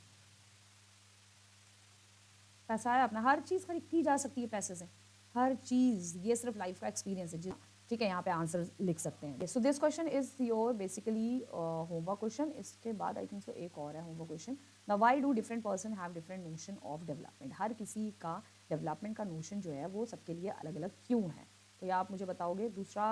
पैसा है अपना, हर चीज़ खरीद की जा सकती है पैसे से, हर चीज़। ये सिर्फ लाइफ का एक्सपीरियंस है, ठीक है। यहाँ पे आंसर लिख सकते हैं। So this question is your basically homework question. इसके बाद आई थिंक सो एक और है homework question. The why do different person have different notion of development, हर किसी का डेवलपमेंट का नोशन जो है वो सबके लिए अलग अलग क्यों है। तो ये आप मुझे बताओगे। दूसरा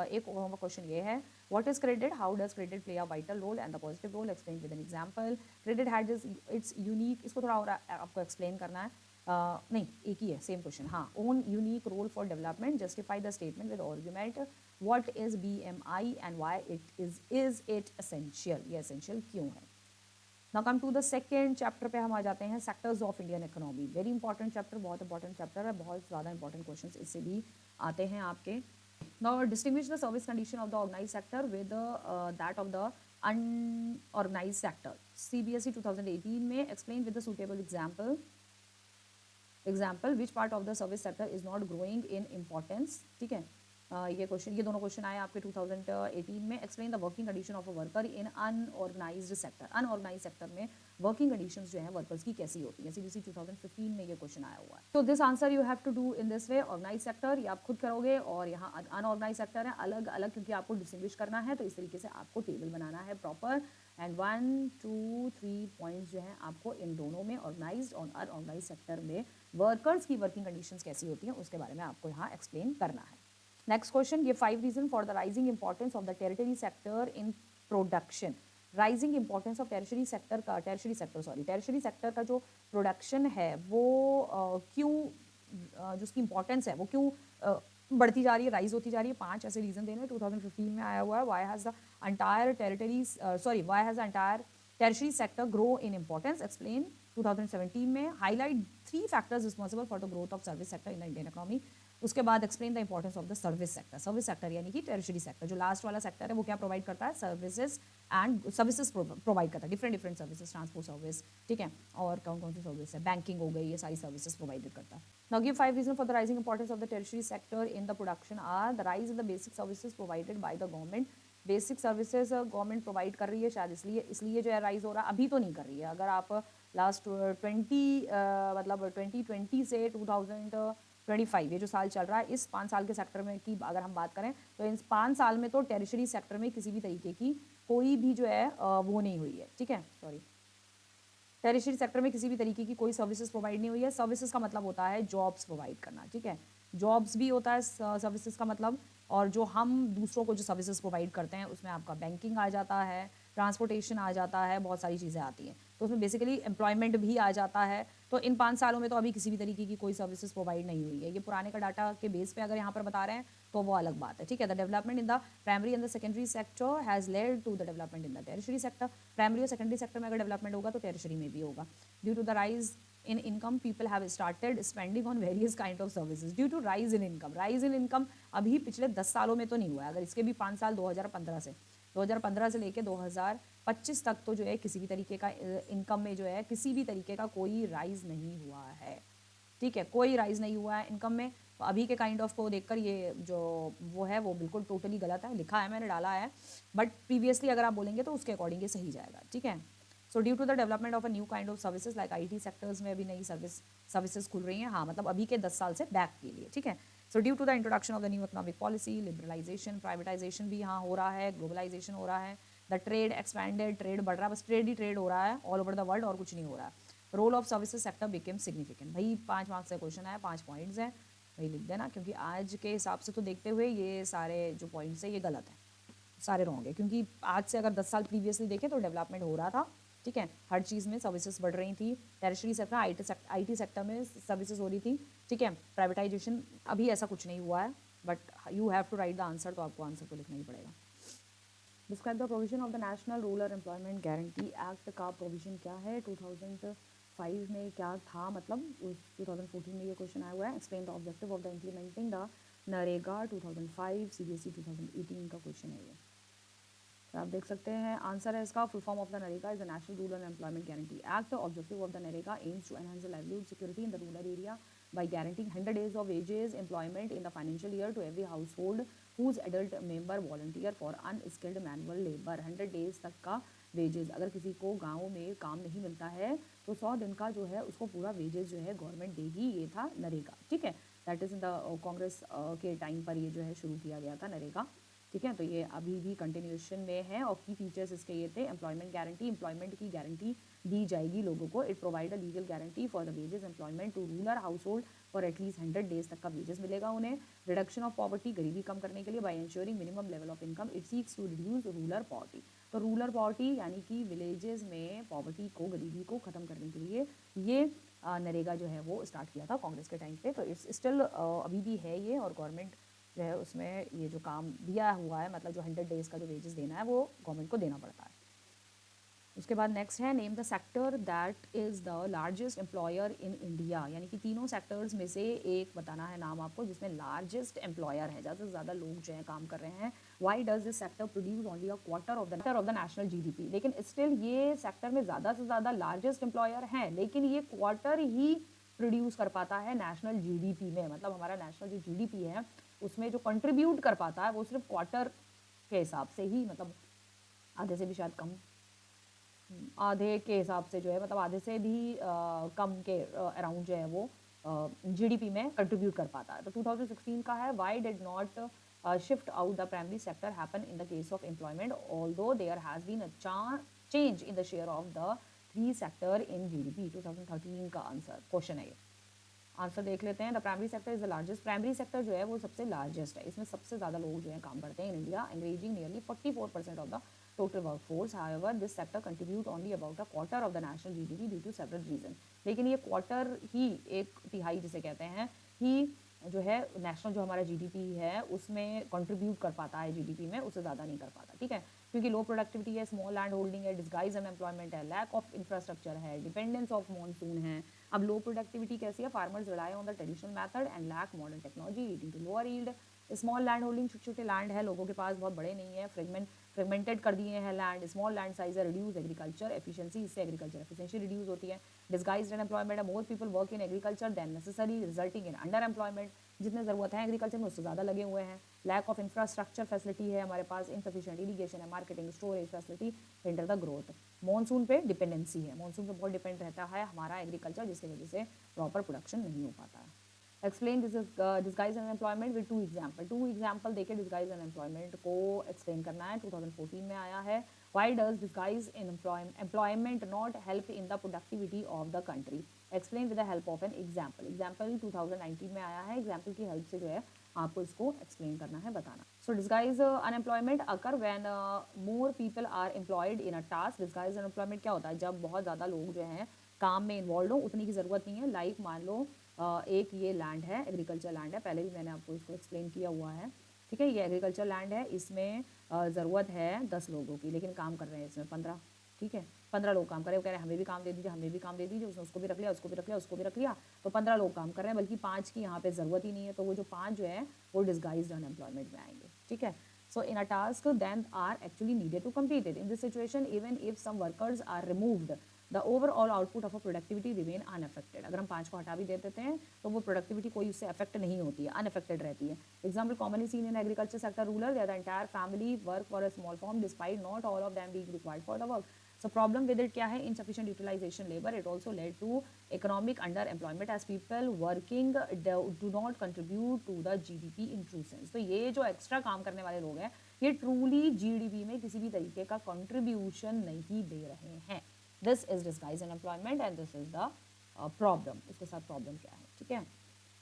एक होमवर्क क्वेश्चन ये है, what is credit, how does credit play a vital role and the positive role, explain with an example. Credit has its unique, इसको थोड़ा और आपको एक्सप्लेन करना है। नहीं एक ही है, सेम क्वेश्चन, हाँ। Own unique role for development, justify the statement with argument, what is BMI and why it is it essential, ये एसेंशियल क्यों है। Now come to the second chapter पे हम आ जाते हैं, sectors of Indian economy. Very important chapter, बहुत important chapter है, बहुत ज़्यादा इंपॉर्टेंट क्वेश्चन इससे भी आते हैं आपके। Now distinguish the service condition of the organise sector with that of the unorganise sector. CBSE 2018 में explain with the suitable example which part of the service sector is not growing in importance, ठीक है। ये question, ये दोनों question आए आपके 2018 में। Explain the working condition of a worker in unorganised sector, unorganise sector में वर्किंग कंडीशंस जो है वर्कर्स की कैसी होती है। CBSE 2015 में ये क्वेश्चन आया हुआ है। तो this answer you have to do in this way. Organise sector ये आप खुद करोगे और यहाँ अनऑर्गेनाइज सेक्टर है अलग अलग, क्योंकि आपको डिस्टिंग्विश करना है, तो इस तरीके से आपको टेबल बनाना है प्रॉपर। एंड 1 2 3 पॉइंट्स जो हैं आपको इन दोनों में ऑर्गेनाइज्ड और अनऑर्गेनाइज सेक्टर में वर्कर्स की वर्किंग कंडीशंस कैसी होती हैं उसके बारे में आपको यहाँ एक्सप्लेन करना है. Next question, give 5 reason for the rising importance of the territory sector in production. Rising importance of territory sector का टेरिटरी सेक्टर का जो प्रोडक्शन है वो क्यों जो उसकी इंपॉर्टेंस है वो क्यों बढ़ती जा रही है, राइज होती जा रही है. 5 ऐसे रीजन देने 2015 में आया हुआ है. Why has the entire tertiary sector grow in importance, explain 2017 में. highlight 3 factors responsible for the growth of service sector in the Indian economy. उसके बाद explain the importance of the service sector यानी कि टेरिटरी सेक्टर. जो last वाला sector है वो क्या प्रोवाइड करता है, सर्विसेज प्रोवाइड करता है, डिफरेंट सर्विसेज, ट्रांसपोर्ट सर्विस, ठीक है, और कौन कौन सी सर्विस है, बैंकिंग हो गई, ये सारी सर्विसेज प्रोवाइडेड करता है. Now give 5 reason for the rising importance of the territory sector in the production are the rise in the basic services provided by the government. Basic services government provide कर रही है, शायद इसलिए जो है rise हो रहा है. अभी तो नहीं कर रही है. अगर आप लास्ट 2020 से 2025 ये जो साल चल रहा है, इस 5 साल के सेक्टर में की अगर हम बात करें तो इन 5 साल में तो टेरिटरी सेक्टर में किसी भी तरीके की कोई भी जो है वो नहीं हुई है, ठीक है, टेरिटरी सेक्टर में किसी भी तरीके की कोई सर्विसेज प्रोवाइड नहीं हुई है. सर्विसेज का मतलब होता है जॉब्स प्रोवाइड करना, ठीक है, जॉब्स भी होता है सर्विसेज का मतलब. और जो हम दूसरों को जो सर्विसेज प्रोवाइड करते हैं उसमें आपका बैंकिंग आ जाता है, ट्रांसपोर्टेशन आ जाता है, बहुत सारी चीज़ें आती हैं, तो उसमें बेसिकली एम्प्लॉयमेंट भी आ जाता है. तो इन 5 सालों में तो अभी किसी भी तरीके की कोई सर्विसेज प्रोवाइड नहीं हुई है. ये पुराने का डाटा के बेस पे अगर यहाँ पर बता रहे हैं तो वो अलग बात है, ठीक है. The development in the primary and the secondary sector has led to the development in the territory sector. Primary और सेकेंडरी सेक्टर में अगर डेवलपमेंट होगा तो टेरिटरी में भी होगा. Due to the rise in income, people have started spending on various kind of services due to rise in income. अभी पिछले 10 सालों में तो नहीं हुआ है. अगर इसके भी 5 साल 2015 से लेके 2025 तक तो जो है किसी भी तरीके का इनकम में जो है किसी भी तरीके का कोई राइज नहीं हुआ है, ठीक है, कोई राइज नहीं हुआ है इनकम में. तो अभी के काइंड ऑफ को देखकर ये जो वो है वो बिल्कुल टोटली गलत है. लिखा है मैंने, डाला है, बट प्रीवियसली अगर आप बोलेंगे तो उसके अकॉर्डिंग ये सही जाएगा, ठीक है. So due to the development of a new kind of services like IT sectors में अभी नई सर्विसेज खुल रही हैं, हाँ, मतलब अभी के 10 साल से बैक के लिए, ठीक है. So due to the introduction of the new economic policy, liberalisation, privatisation भी यहाँ हो रहा है, ग्लोबलाइजेशन हो रहा है, द ट्रेड एक्सपैंडेड, ट्रेड बढ़ रहा है, बस ट्रेड ही ट्रेड हो रहा है ऑल ओवर द वर्ल्ड, और कुछ नहीं हो रहा है. Role of services sector became significant. भाई 5 मार्क्स का क्वेश्चन है, 5 पॉइंट्स हैं, भाई लिख देना, क्योंकि आज के हिसाब से तो देखते हुए ये सारे जो पॉइंट्स है ये गलत है, सारे रॉन्ग है, क्योंकि आज से अगर 10 साल प्रीवियसली देखें तो डेवलपमेंट हो रहा था, ठीक है, हर चीज़ में सर्विसेज बढ़ रही थी. टेरिटरी सेक्टर, IT सेक्टर में सर्विसेज हो रही थी, ठीक है. प्राइवेटाइजेशन अभी ऐसा कुछ नहीं हुआ है, but you have to write the answer, तो आपको आंसर तो लिखना ही पड़ेगा. Describe the provision of the national rural employment guarantee act का प्रोविजन क्या है, 2005 में क्या था, मतलब 2014 में ये क्वेश्चन आया हुआ है. Explain the objective of the implementing the NREGA 2005, CBSE 2018 का क्वेश्चन है ये. तो आप देख सकते हैं आंसर है इसका. Full form of the NREGA is the national rural employment guarantee act. Objective of the NREGA aims to enhance the livelihood security in the rural area by guaranteeing 100 days of wages employment in the financial year to every household whose adult member volunteer for unskilled manual labor. 100 days तक का wages, अगर किसी को गाँव में काम नहीं मिलता है तो 100 दिन का जो है उसको पूरा वेजेस जो है गवर्नमेंट देगी. ये था नरेगा, ठीक है. That is in the Congress के टाइम पर ये जो है शुरू किया गया था नरेगा, ठीक है. तो ये अभी भी कंटिन्यूएशन में है. और की फीचर्स इसके ये थे, एम्प्लॉयमेंट गारंटी, एम्प्लॉयमेंट की गारंटी दी जाएगी लोगों को. It provide a legal guarantee for the wages employment to rural household for at least 100 days तक का वेजेस मिलेगा उन्हें. रिडक्शन ऑफ पॉवर्टी, गरीबी कम करने के लिए, by insuring minimum level of income. It seeks to reduce rural poverty. तो rural poverty यानी कि विलेजेस में पॉवर्टी को, गरीबी को ख़त्म करने के लिए ये नरेगा जो है वो स्टार्ट किया था कांग्रेस के टाइम पे. तो इट्स स्टिल अभी भी है ये, और गवर्नमेंट जो है उसमें ये जो काम दिया हुआ है, मतलब जो 100 डेज़ का जो वेजेस देना है वो गवर्नमेंट को देना पड़ता है. उसके बाद नेक्स्ट है, name the sector that is the largest employer in India. यानी कि तीनों सेक्टर्स में से एक बताना है नाम आपको जिसमें लार्जेस्ट एम्प्लॉयर है, ज़्यादा से ज़्यादा लोग जो है काम कर रहे हैं. Why does this sector produce only a quarter of the national GDP. लेकिन स्टिल ये सेक्टर में ज़्यादा से ज़्यादा लार्जेस्ट एम्प्लॉयर हैं, लेकिन ये क्वार्टर ही प्रोड्यूस कर पाता है नेशनल GDP में. मतलब हमारा नेशनल जो GDP है उसमें जो कंट्रीब्यूट कर पाता है वो सिर्फ क्वार्टर के हिसाब से ही, मतलब आधे से भी शायद कम, आधे के हिसाब से जो है, मतलब आधे से भी कम के अराउंड जो है वो GDP में कंट्रीब्यूट कर पाता है. तो 2016 का है, why did not shift out the primary sector happen in the case of employment, although there has been a change in the share of the three sector in GDP? 2013 का answer question है ये। Answer देख लेते हैं। The primary sector is the largest. Primary sector जो है वो सबसे लार्जेस्ट है, इसमें सबसे ज़्यादा लोग जो है काम करते हैं इन इंडिया, एंगेजिंग नियरली 44% of the total workforce. However this sector contribute only about a quarter of the national GDP due to several reason. लेकिन ये क्वार्टर ही, एक तिहाई जिसे कहते हैं, ही जो है नेशनल जो हमारा जीडीपी है उसमें कंट्रीब्यूट कर पाता है जीडीपी में, उससे ज़्यादा नहीं कर पाता। ठीक है, क्योंकि लो प्रोडक्टिविटी है, स्मॉल लैंड होल्डिंग है, डिस्गाइज अनएम्प्लॉयमेंट है, लैक ऑफ इंफ्रास्ट्रक्चर है, डिपेंडेंस ऑफ मॉनसून है। अब लो प्रोडक्टिविटी कैसी है? Farmers rely on the traditional method and lack modern technology leading to lower yield. Small land holding, छोटे छोटे लैंड है लोगों के पास, बहुत बड़े नहीं है, फ्रेगमेंटेड कर दिए हैं लैंड। स्मॉल लैंड साइज है, रिड्यूस एग्रीकल्चर एफिशिएंसी, इससे एग्रीकल्चर एफिशिएंसी रिड्यूस होती है। डिस्गाइज्ड अनएम्प्लॉयमेंट है, more people work in agriculture than necessary resulting in under employment. जितने ज़रूरत है एग्रीकल्चर में उससे ज़्यादा लगे हुए हैं। लैक ऑफ इंफ्रास्ट्रक्चर फैसिलिटी है हमारे पास, इनसफिशिएंट इरीगेशन है, marketing storage facility hinder the growth. Monsoon पे डिपेंडेंसी है, मॉनसून पे बहुत डिपेंड रहता है हमारा एग्रीकल्चर, जिसकी वजह से प्रॉपर प्रोडक्शन नहीं हो पाता है। Explain this is disguise unemployment with two example देके डिस्गाइज अनएम्प्लॉयमेंट को एक्सप्लेन करना है। 2014 में आया है। Why does disguise in employment not help in the productivity of the country? Explain with the help of an example. Example 2019 में आया है, एग्जाम्पल की हेल्प से जो है आपको इसको एक्सप्लेन करना है, बताना। So disguise unemployment occur when more people are employed in a task. Disguise unemployment क्या होता है? जब बहुत ज़्यादा लोग जो हैं काम में इन्वॉल्व हो, उतनी की ज़रूरत नहीं है। लाइक मान लो एक ये लैंड है, एग्रीकल्चर लैंड है, पहले भी मैंने आपको इसको एक्सप्लेन किया हुआ है। ठीक है, ये एग्रीकल्चर लैंड है, इसमें ज़रूरत है 10 लोगों की, लेकिन काम कर रहे हैं इसमें 15। ठीक है, 15 लोग काम कर रहे हैं, वो कह रहे हैं हमें भी काम दे दीजिए, हमें भी काम दे दीजिए, उसने उसको भी रख लिया, उसको भी रख लिया, उसको भी रख लिया, तो 15 लोग काम कर रहे हैं, बल्कि 5 की यहाँ पे ज़रूरत ही नहीं है। तो वो जो 5 जो है वो डिस्गाइज्ड अनएम्प्लॉयमेंट में आएंगे। ठीक है, so in a task then are actually needed to complete it. In this situation even if some workers are removed, the overall output of a productivity remain unaffected. अगर हम 5 को हटा भी दे देते हैं तो वो प्रोडक्टिविटी कोई उससे अफेक्ट नहीं होती है, अनअफेक्टेड रहती है। Example commonly seen in agriculture sector rural, where the entire family work for a small farm despite not all of them being required for the work. So problem with it क्या है? Insufficient utilization labor. It also led to economic underemployment as people working do not contribute to the GDP in true sense. तो ये जो extra काम करने वाले लोग हैं ये ट्रूली GDP में किसी भी तरीके का कंट्रीब्यूशन नहीं दे रहे हैं। This is disguise unemployment and this is the problem. इसके साथ प्रॉब्लम क्या है? ठीक है,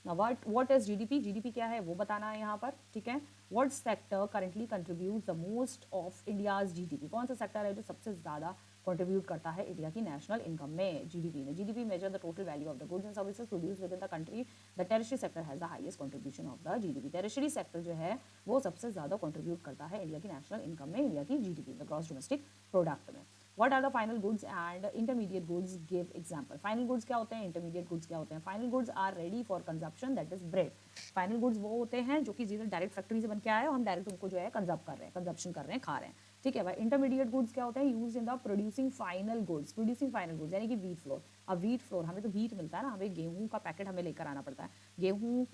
Now what is GDP? GDP क्या है वो बताना है यहाँ पर। ठीक है, what sector currently contributes the most of India's GDP? कौन सा सेक्टर है जो सबसे ज़्यादा कंट्रीब्यूट करता है इंडिया की नेशनल इनकम में, जीडीपी में? GDP measure the total value of the goods and services produce within the country. The tertiary sector has the highest contribution of the GDP. Tertiary sector जो है वो सबसे ज़्यादा contribute करता है India की नेशनल इनकम में, India की जीडीपी में, ग्रॉस डोमेस्टिक प्रोडक्ट में। What are the final goods and intermediate goods? Give example. Final goods क्या होते हैं? Intermediate goods क्या होते हैं? Final goods are ready for consumption, that is bread. Final goods वो होते हैं जो कि सीधे डायरेक्ट फैक्ट्री से बन के आए और हम डायरेक्ट उनको जो है कंजर्व कर रहे हैं, कंजप्शन कर रहे हैं, खा रहे हैं। ठीक है भाई। इंटरमीडिएट गुड्स क्या होते हैं? Use in the producing final goods. Producing final goods यानी कि वीट फ्लोर। अब वीट फ्लोर, हमें तो वीट मिलता है ना, हमें गेहूं का पैकेट हमें लेकर आना पड़ता है। गेहूं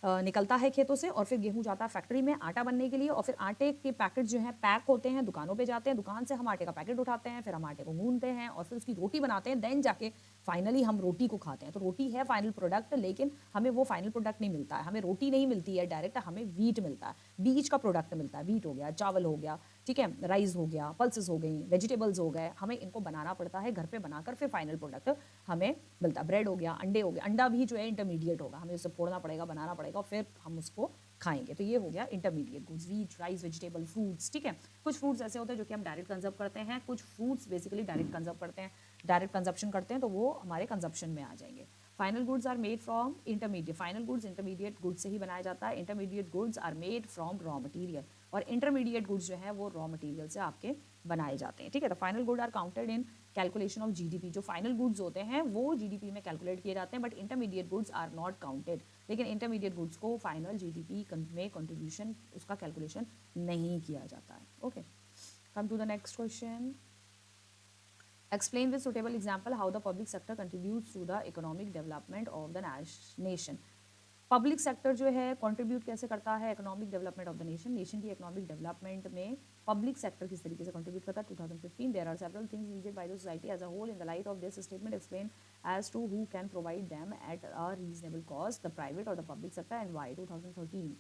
निकलता है खेतों से और फिर गेहूं जाता है फैक्ट्री में आटा बनने के लिए, और फिर आटे के पैकेट जो है पैक होते हैं, दुकानों पे जाते हैं, दुकान से हम आटे का पैकेट उठाते हैं, फिर हम आटे को गूंदते हैं और फिर उसकी रोटी बनाते हैं, देन जाके फाइनली हम रोटी को खाते हैं। तो रोटी है फाइनल प्रोडक्ट, लेकिन हमें वो फाइनल प्रोडक्ट नहीं मिलता है, हमें रोटी नहीं मिलती है डायरेक्ट, हमें वीट मिलता है, बीज का प्रोडक्ट मिलता है। वीट हो गया, चावल हो गया, ठीक है, राइस हो गया, पल्सेस हो गई, वेजिटेबल्स हो गए, हमें इनको बनाना पड़ता है, घर पे बनाकर फिर फाइनल प्रोडक्ट हमें मिलता है। ब्रेड हो गया, अंडे हो गए, अंडा भी जो है इंटरमीडिएट होगा, हमें उसे फोड़ना पड़ेगा, बनाना पड़ेगा और फिर हम उसको खाएंगे। तो ये हो गया intermediate goods, wheat, rice, vegetable, fruits. ठीक है, कुछ फ्रूट्स ऐसे होते हैं जो कि हम डायरेक्ट कंजर्व करते हैं, कुछ फ्रूट्स बेसिकली डायरेक्ट कंजर्व करते हैं, डायरेक्ट कंजप्शन करते हैं, तो वो हमारे कंजप्शन में आ जाएंगे। Final goods are made from intermediate. Final goods intermediate goods से ही बनाया जाता है। Intermediate goods are made from raw material, और इंटरमीडिएट गुड्स जो है वो रॉ मटेरियल से आपके बनाए जाते हैं। ठीक है, तो final good are counted in calculation of GDP. जो फाइनल गुड्स होते हैं वो जीडीपी में कैलकुलेट किए जाते हैं, but intermediate goods are not counted. लेकिन इंटरमीडिएट गुड्स को फाइनल जीडीपी में कंट्रीब्यूशन, उसका कैलकुलेशन नहीं किया जाता है। Okay, come to the next question. Explain with suitable example how the public sector contributes to the economic development of the nation. Public sector जो है कंट्रीब्यूट कैसे करता है economic development of the nation, nation की economic development में public sector किस तरीके से कंट्रीब्यूट करता है? 2015 there are several things needed by the society as a whole in the light of this statement explain as to who can provide them at a reasonable cost, the private और the public sector, and why? 2013।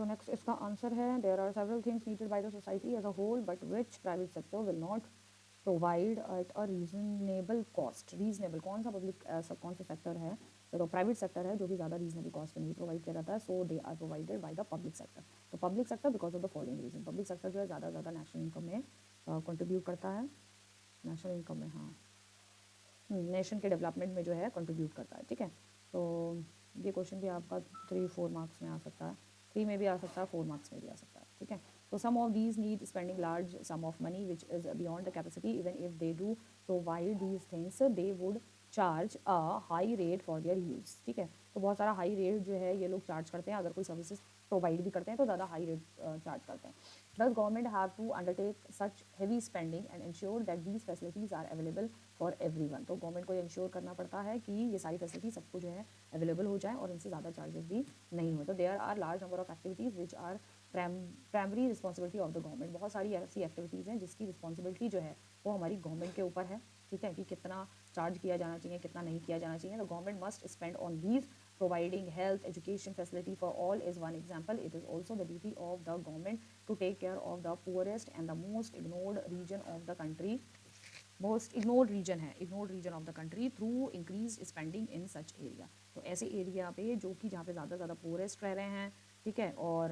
So next इसका answer है there are several things needed by the society as a whole but which private sector will not provide at a reasonable cost. Reasonable कौन सा public कौन सा sector है, तो private sector है जो कि ज़्यादा रीजनेबल कॉस्ट पे नहीं प्रोवाइड किया जाता है, so they are provided by the public sector. तो public sector because of the following reason, public sector जो है ज़्यादा नेशनल इनकम में कंट्रीब्यूट करता है, नेशनल इनकम में, हाँ नेशन के डेवलपमेंट में जो है कंट्रीब्यूट करता है। ठीक है, तो ये क्वेश्चन भी आपका 3-4 मार्क्स में आ सकता है, 3 में भी आ सकता है, 4 मार्क्स में भी आ सकता है। ठीक है, तो some of these need spending large sum of money which is beyond the capacity, even if they do provide these things they would charge a high rate for their use. ठीक है, तो बहुत सारा हाई रेट जो है ये लोग charge करते हैं, अगर कोई सर्विसेज प्रोवाइड भी करते हैं तो ज़्यादा हाई रेट चार्ज करते हैं। Thus, government have to undertake such heavy spending and ensure that these facilities are available for everyone. तो गवर्नमेंट को ये इंश्योर करना पड़ता है कि ये सारी फैसिलिटी सबको जो है अवेलेबल हो जाए और इनसे ज़्यादा चार्जेस भी नहीं हो। तो there are large number of activities which are primary responsibility of the government. बहुत सारी ऐसी एक्टिविटीज़ हैं जिसकी रिस्पॉन्सिबिलिटी जो है वो हमारी गवर्नमेंट के ऊपर है। ठीक है, कि कितना चार्ज किया जाना चाहिए, कितना नहीं किया जाना चाहिए। तो government must spend on these. Providing health education facility for all is one example. It is also the duty of the government to take care of the poorest and the most ignored region of the country. Most ignored region है, ignored region of the country through increased spending in such area. तो ऐसे area पे जो कि जहाँ पे ज़्यादा forest रह रहे हैं, ठीक है, और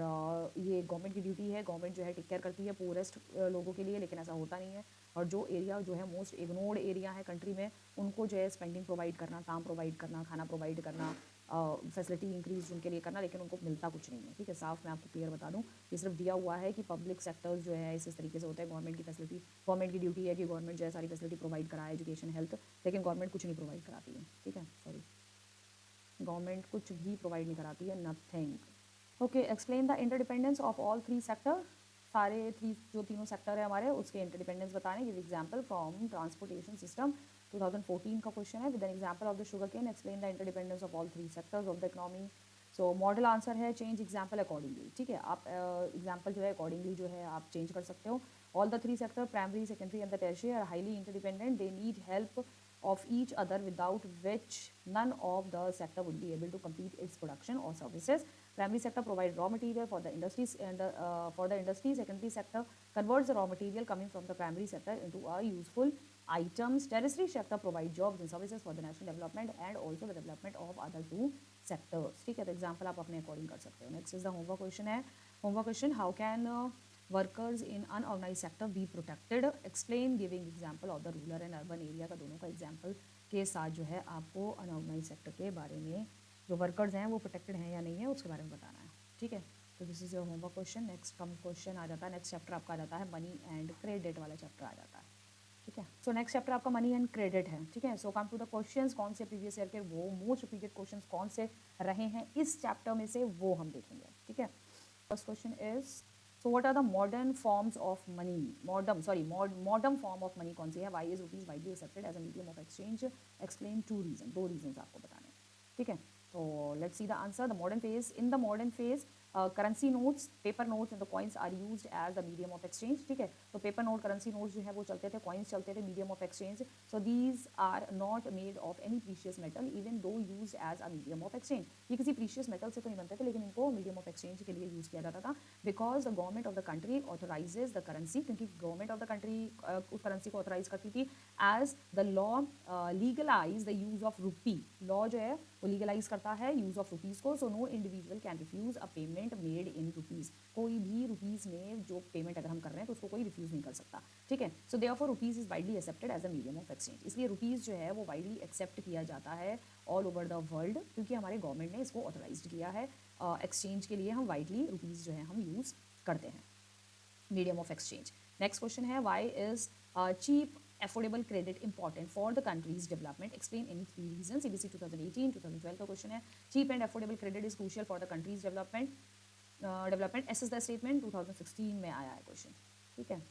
ये गवर्नमेंट की ड्यूटी है, गवर्नमेंट जो है टेक केयर करती है पोरेस्ट लोगों के लिए, लेकिन ऐसा होता नहीं है। और जो एरिया जो है मोस्ट इग्नोर्ड एरिया है कंट्री में, उनको जो है स्पेंडिंग प्रोवाइड करना, काम प्रोवाइड करना, खाना प्रोवाइड करना, फैसिलिटी इंक्रीज उनके लिए करना, लेकिन उनको मिलता कुछ नहीं है। ठीक है, साफ मैं आपको क्लियर बता दूं, ये सिर्फ दिया हुआ है कि पब्लिक सेक्टर्स जो है इस तरीके से होते हैं, गवर्नमेंट की फैसिलिटी, गवर्नमेंट की ड्यूटी है कि गवर्नमेंट जो है सारी फैसिलिटी प्रोवाइड कराए, एजुकेशन, हेल्थ, लेकिन गवर्नमेंट कुछ नहीं प्रोवाइड कराती है। ठीक है, सॉरी, गवर्नमेंट कुछ भी प्रोवाइड नहीं कराती है, nothing. Okay, explain the interdependence of all 3 sector. सारे जो तीनों सेक्टर है हमारे उसके इंटरडिपेंडेंस बताने। Give example from transportation system, 2014 का क्वेश्चन है। With an example of the sugarcane explain the interdependence of all 3 sectors of the economy. So model answer है चेंज एग्जाम्पल अकॉर्डिंगली। ठीक है, आप एग्जाम्पल जो है अकॉर्डिंगली जो है आप चेंज कर सकते हो। All the 3 sector primary, secondary and the tertiary are highly interdependent, they need help of each other without which none of the sector would be able to complete its production or services. Primary sector provide raw material for the industries and for the industry. Secondary sector converts the raw material coming from the primary sector into a useful items. Tertiary sector provide jobs and services for the national development and also the development of other 2 sectors. ठीक है, तो example आप अपने according कर सकते हो। Next is the homework question है। Homework question, how can workers in unorganised sector be protected, explain giving example of the rural and urban area का दोनों का एग्जाम्पल के साथ जो है आपको अनऑर्गेनाइज सेक्टर के बारे में जो वर्कर्स हैं वो प्रोटेक्टेड हैं या नहीं है उसके बारे में बताना है। ठीक है, तो this is your homework question. Next come question आ जाता है, नेक्स्ट चैप्टर आपका आ जाता है मनी एंड क्रेडिट वाला चैप्टर आ जाता है। ठीक है, सो नेक्स्ट चैप्टर आपका मनी एंड क्रेडिट है। ठीक है, so come to the questions, कौन से प्रीवियस ईयर के वो मोस्ट रिपीटेड क्वेश्चंस कौन से रहे हैं इस चैप्टर में से वो हम देखेंगे। ठीक है, first question is, so what are the modern forms of money? Modern form of money कौन सी है? Why is rupees widely accepted as a medium of exchange? Explain 2 reasons, 2 reasons आपको बताने हैं। ठीक है, तो let's see the answer. The modern phase, in the modern phase currency notes, paper notes and the coins are used as a medium of exchange. ठीक है, तो paper note, currency notes जो है वो चलते थे, कॉइन्स चलते थे, medium of exchange. So these are not made of any precious metal even though use as a medium of exchange. ये किसी प्रीशियस मेटल से तो नहीं बनते थे, लेकिन इनको मीडियम ऑफ एक्सचेंज के लिए यूज किया जाता था। Because the government of the country authorises the currency, क्योंकि गवर्नमेंट ऑफ द कंट्री उस करेंसी को ऑथोराइज करती थी। As the law legalise the use of rupee, law जो है वो लीगलाइज करता है यूज ऑफ रुपीज को। So no individual can refuse a payment made in rupees, कोई भी रुपीज में जो पेमेंट अगर हम कर रहे हैं तो उसको कोई रिफ्यूज नहीं कर सकता। ठीक है, so therefore rupees is widely accepted as a medium of exchange, इसलिए रुपीज जो है वो वाइडली एक्सेप्ट किया जाता है ऑल ओवर द वर्ल्ड, क्योंकि हमारे गवर्नमेंट ने इसको ऑथोराइज किया है। एक्सचेंज के लिए हम वाइडली रुपीज जो है हम यूज करते हैं, medium of exchange. Next question है, why is cheap affordable credit important for the country's development? Explain any 3 reasons. CBSE 2018 2012 का क्वेश्चन है। cheap and affordable credit is crucial for the country's development assess the statement, 2016 में आया है question. ठीक है,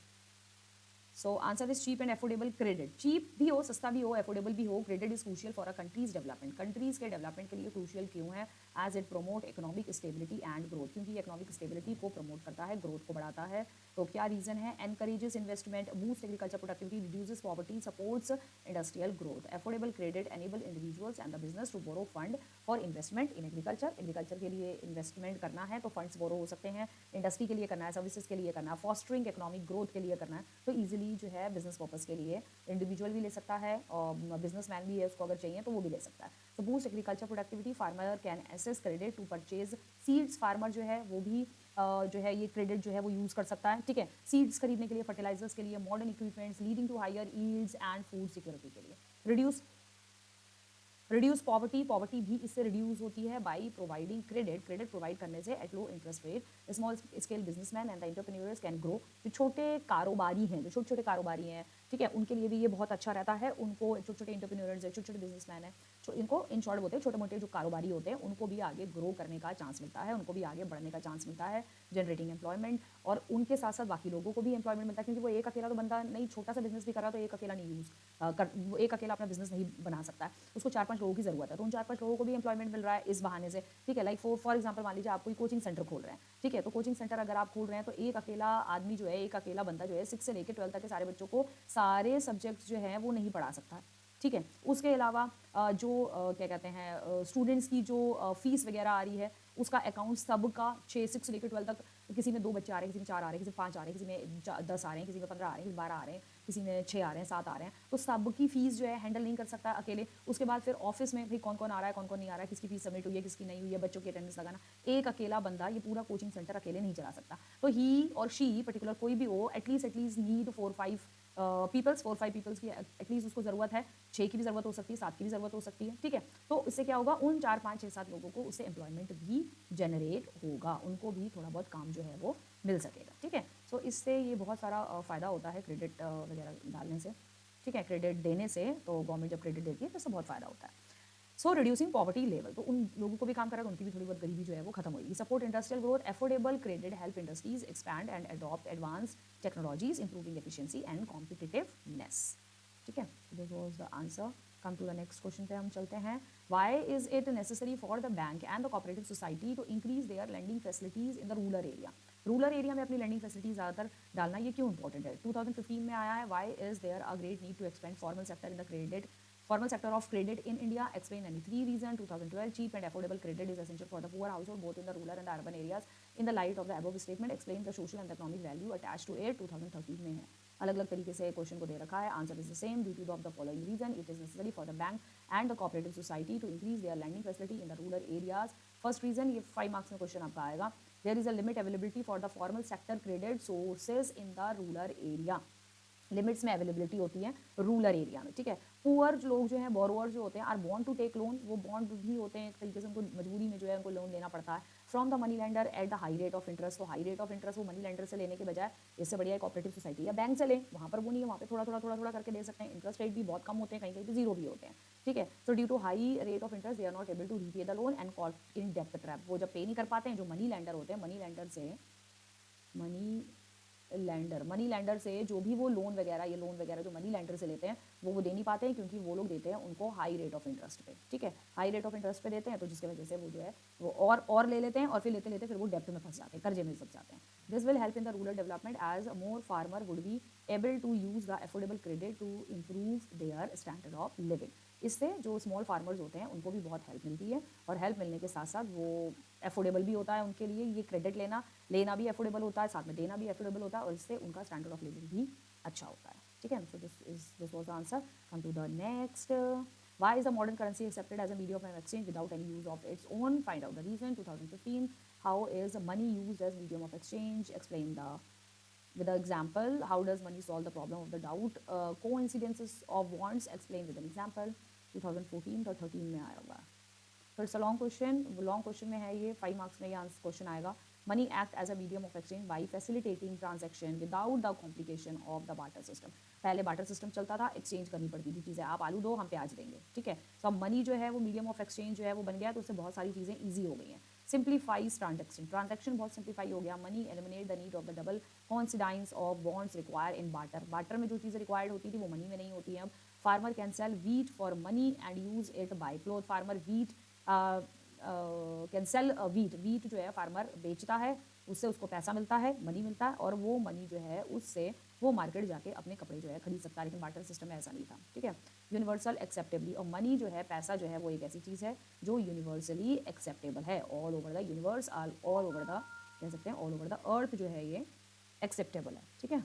so answer is cheap and affordable credit. Cheap भी हो, सस्ता भी हो, अफोर्डेबल भी हो, credit is crucial for a country's development. Country's के डेवलपमेंट के लिए क्रूशियल क्यों है? As it promote economic stability and growth, क्योंकि इकोनॉमिक स्टेबिलिटी को प्रमोट करता है, ग्रोथ को बढ़ाता है। तो क्या रीजन है? Encourages investment, boost agriculture productivity, reduces poverty, supports industrial growth. Affordable credit enable individuals and the business to borrow fund for investment in agriculture. Agriculture के लिए इन्वेस्टमेंट करना है तो फंड्स बोरो हो सकते हैं, इंडस्ट्री के लिए करना है, सर्विसेज के लिए करना है, फॉस्टरिंग इकोनॉमिक ग्रोथ के लिए करना है, तो ईजिली जो है बिजनेस पर्पज के लिए इंडिविजुअल भी ले सकता है और बिजनेसमैन भी है, उसको अगर चाहिए तो वो भी ले सकता है। तो boost agriculture productivity, farmer can access credit to purchase seeds. Farmer जो है वो भी जो है ये क्रेडिट जो है वो यूज कर सकता है, ठीक है, सीड्स खरीदने के लिए, फर्टिलाइजर्स के लिए, modern equipments leading to higher yields and food security के लिए। रिड्यूस पॉवर्टी, पॉवर्टी भी इससे रिड्यूस होती है by providing credit, credit provide करने से at low interest rate. Small scale businessman and the entrepreneurs can grow. जो छोटे कारोबारी हैं, जो छोटे छोटे कारोबारी हैं, ठीक है, उनके लिए भी ये बहुत अच्छा रहता है। उनको छोटे छोटे एंटरप्रेन्योर्स है, छोटे छोटे बिजनेसमैन है, इनको इन शॉर्ट बोलते हैं, छोटे मोटे जो कारोबारी होते हैं उनको भी आगे ग्रो करने का चांस मिलता है, उनको भी आगे बढ़ने का चांस मिलता है, जनरेटिंग एम्प्लॉयमेंट। और उनके साथ साथ बाकी लोगों को भी एम्प्लॉयमेंट मिलता है, क्योंकि वो एक अकेला तो बंदा नहीं, छोटा सा बिजनेस भी कर रहा तो एक अकेला नहीं एक अकेला अपना बिजनेस नहीं बना सकता है, उसको 4-5 लोगों की जरूरत है। तो उन 4-5 लोगों को भी एम्प्लॉयमेंट मिल रहा है इस बहाने से, ठीक है। लाइक फॉर एग्जाम्पल मान लीजिए आप कोई कोचिंग सेंटर खोल रहे हैं, ठीक है, तो कोचिंग सेंटर अगर आप खोल रहे हैं तो एक अकेला आदमी जो है, एक अकेला बंदा जो है 6 से लेकर 12 तक के सारे बच्चों को सारे सब्जेक्ट्स जो हैं वो नहीं पढ़ा सकता, ठीक है। उसके अलावा जो क्या कहते हैं स्टूडेंट्स की जो फीस वगैरह आ रही है उसका अकाउंट सबका 6 से लेकर 12 तक, किसी में 2 बच्चे आ रहे हैं, किसी में 4 आ रहे हैं, किसी में 5 आ रहे हैं, किसी में 10 आ रहे हैं, किसी में 15 आ रहे हैं, किसी में 12 आ रहे हैं, किसी में 6 आ रहे हैं, 7 आ रहे हैं, तो सबकी फीस जो है हैंडल नहीं कर सकता अकेले। उसके बाद फिर ऑफिस में भाई कौन कौन आ रहा है, कौन कौन नहीं आ रहा है, किसकी फीस सबमिट हुई है, किसकी नहीं हुई है, बच्चों की अटेंडेंस लगाना, एक अकेला बंदा ये पूरा कोचिंग सेंटर अकेले नहीं चला सकता। तो ही और शी पर्टिकुलर कोई भी हो, एटलीस्ट नीड 4-5 पीपल्स, 4-5 पीपल्स की एटलीस्ट उसको जरूरत है, 6 की भी जरूरत हो सकती है, 7 की भी जरूरत हो सकती है, ठीक है। तो इससे क्या होगा, उन 4-5-6-7 लोगों को उससे एम्प्लॉयमेंट भी जनरेट होगा, उनको भी थोड़ा बहुत काम जो है वो मिल सकेगा, ठीक है। सो इससे ये बहुत सारा फ़ायदा होता है क्रेडिट वगैरह डालने से, ठीक है, क्रेडिट देने से। तो गवर्नमेंट जब क्रेडिट देती है तो इससे बहुत फ़ायदा होता है। सो रिड्यूसिंग पॉवर्टी लेवल, तो उन लोगों को भी काम करेगा, उनकी भी थोड़ी बहुत गरीबी जो है वो खत्म होगी। Support industrial growth, affordable credit help industries expand and adopt advance technologies improving efficiency and competitiveness, ठीक है। This was the answer. Come to the next question पे हम चलते हैं। Why is it necessary for the bank and the cooperative society to increase their lending facilities in the rural area. Rural area में अपनी lending facilities ज़्यादातर डालना ये क्यों इंपॉर्टेंट है? 2015 में आया है, why is there a great need to expand formal sector in the credit formal sector of credit in India. Explain any 3 reasons. 2012, cheap and affordable credit is essential for the poor household both in the rural and the urban areas. In the light of the above statement, explain the social and the economic value attached to it. 2013 में है, अलग अलग तरीके से question को दे रखा है। Answer is the same, due to the following reason it is necessary for the bank and the cooperative society to increase their lending facility in the rural areas. First reason, ये 5 marks में question आपका आएगा, there is a limit availability for the formal sector credit sources in the rural area. Limits में availability होती है rural area में, ठीक है। पुअर जो लोग जो हैं, बोरोअर जो होते हैं, are bound to take loan, वो बॉन्ड भी होते हैं एक तरीके से, उनको मजबूरी में जो है उनको लोन लेना पड़ता है from the money lender at the high rate of interest. तो हाई रेट ऑफ इंटरेस्ट वो मनी लेंडर से लेने के बजाय इससे बढ़िया कोऑपरेटिव सोसाइटी या बैंक से लें, वहाँ पर वो नहीं है, वहाँ पे थोड़ा करके दे सकते हैं। इंटरेस्ट रेट भी बहुत कम होते हैं, कहीं कहीं पे जीरो भी होते हैं, ठीक है। So due to high rate of interest they are not able to repay the loan and caught in डेप्ट ट्रैप। वो जब पे नहीं कर पाते हैं, जो मनी लेंडर होते हैं, मनी लेंडर से जो भी वो लोन वगैरह जो मनी लेंडर से लेते हैं वो दे नहीं पाते हैं, क्योंकि वो लोग देते हैं उनको हाई रेट ऑफ इंटरेस्ट पे, ठीक है, हाई रेट ऑफ इंटरेस्ट पे देते हैं, तो जिसकी वजह से वो जो है वो और ले लेते हैं, और फिर लेते फिर वो डेप्ट में फंस जाते हैं, कर्जे में फंस जाते हैं। This will help in the rural development as more farmer would be able to use the affordable credit to improve their standard of living. इससे जो स्मॉल फार्मर्स होते हैं उनको भी बहुत हेल्प मिलती है, और हेल्प मिलने के साथ साथ वो अफोर्डेबल भी होता है उनके लिए, ये क्रेडिट लेना भी अफोर्डेबल होता है, साथ में देना भी अफोर्डेबल होता है, और इससे उनका स्टैंडर्ड ऑफ लिविंग भी अच्छा होता है, ठीक है। So this was the answer. Come to the next, why is the modern currency accepted as a medium of exchange without any use of its own? Find out the reason. 2015, how is money used as medium of exchange? Explain with the example. How does money solve the problem of the doubt coincidences of wants? Explain with an example. 2014 और 13 में आया हुआ है। तो it's a long question में है ये, 5 marks में ये आंसर क्वेश्चन आएगा। Money act as a medium of exchange by facilitating transaction without the complication of the barter system. पहले बार्टर सिस्टम चलता था, एक्सचेंज करनी पड़ती थी चीज़ें, आप आलू दो हम प्याज देंगे, ठीक है। तो अब मनी जो है वो मीडियम ऑफ एक्सचेंज जो है वो बन गया, तो उससे बहुत सारी चीज़ें ईजी हो गई हैं। सिंप्लीफाइज ट्रांजेक्शन बहुत सिंप्लीफाई हो गया। Money eliminate the need of the double coincidence of wants require in barter में जो चीज़ें रिक्वायर्ड होती थी वो मनी में नहीं होती हैं अब। Farmer can sell wheat for money and use it by cloth. Farmer wheat can sell wheat. Wheat जो है फार्मर बेचता है, उससे उसको पैसा मिलता है, मनी मिलता है, और वो मनी जो है उससे वो मार्केट जाके अपने कपड़े जो है खरीद सकता है। लेकिन बार्टर सिस्टम में ऐसा नहीं था, ठीक है। यूनिवर्सल एक्सेप्टेबली, और मनी जो है, पैसा जो है, वो एक ऐसी चीज़ है जो यूनिवर्सली एक्सेप्टेबल है। All over the universe, all over the, कह सकते हैं ऑल ओवर द अर्थ जो है ये एक्सेप्टेबल है, ठीक है।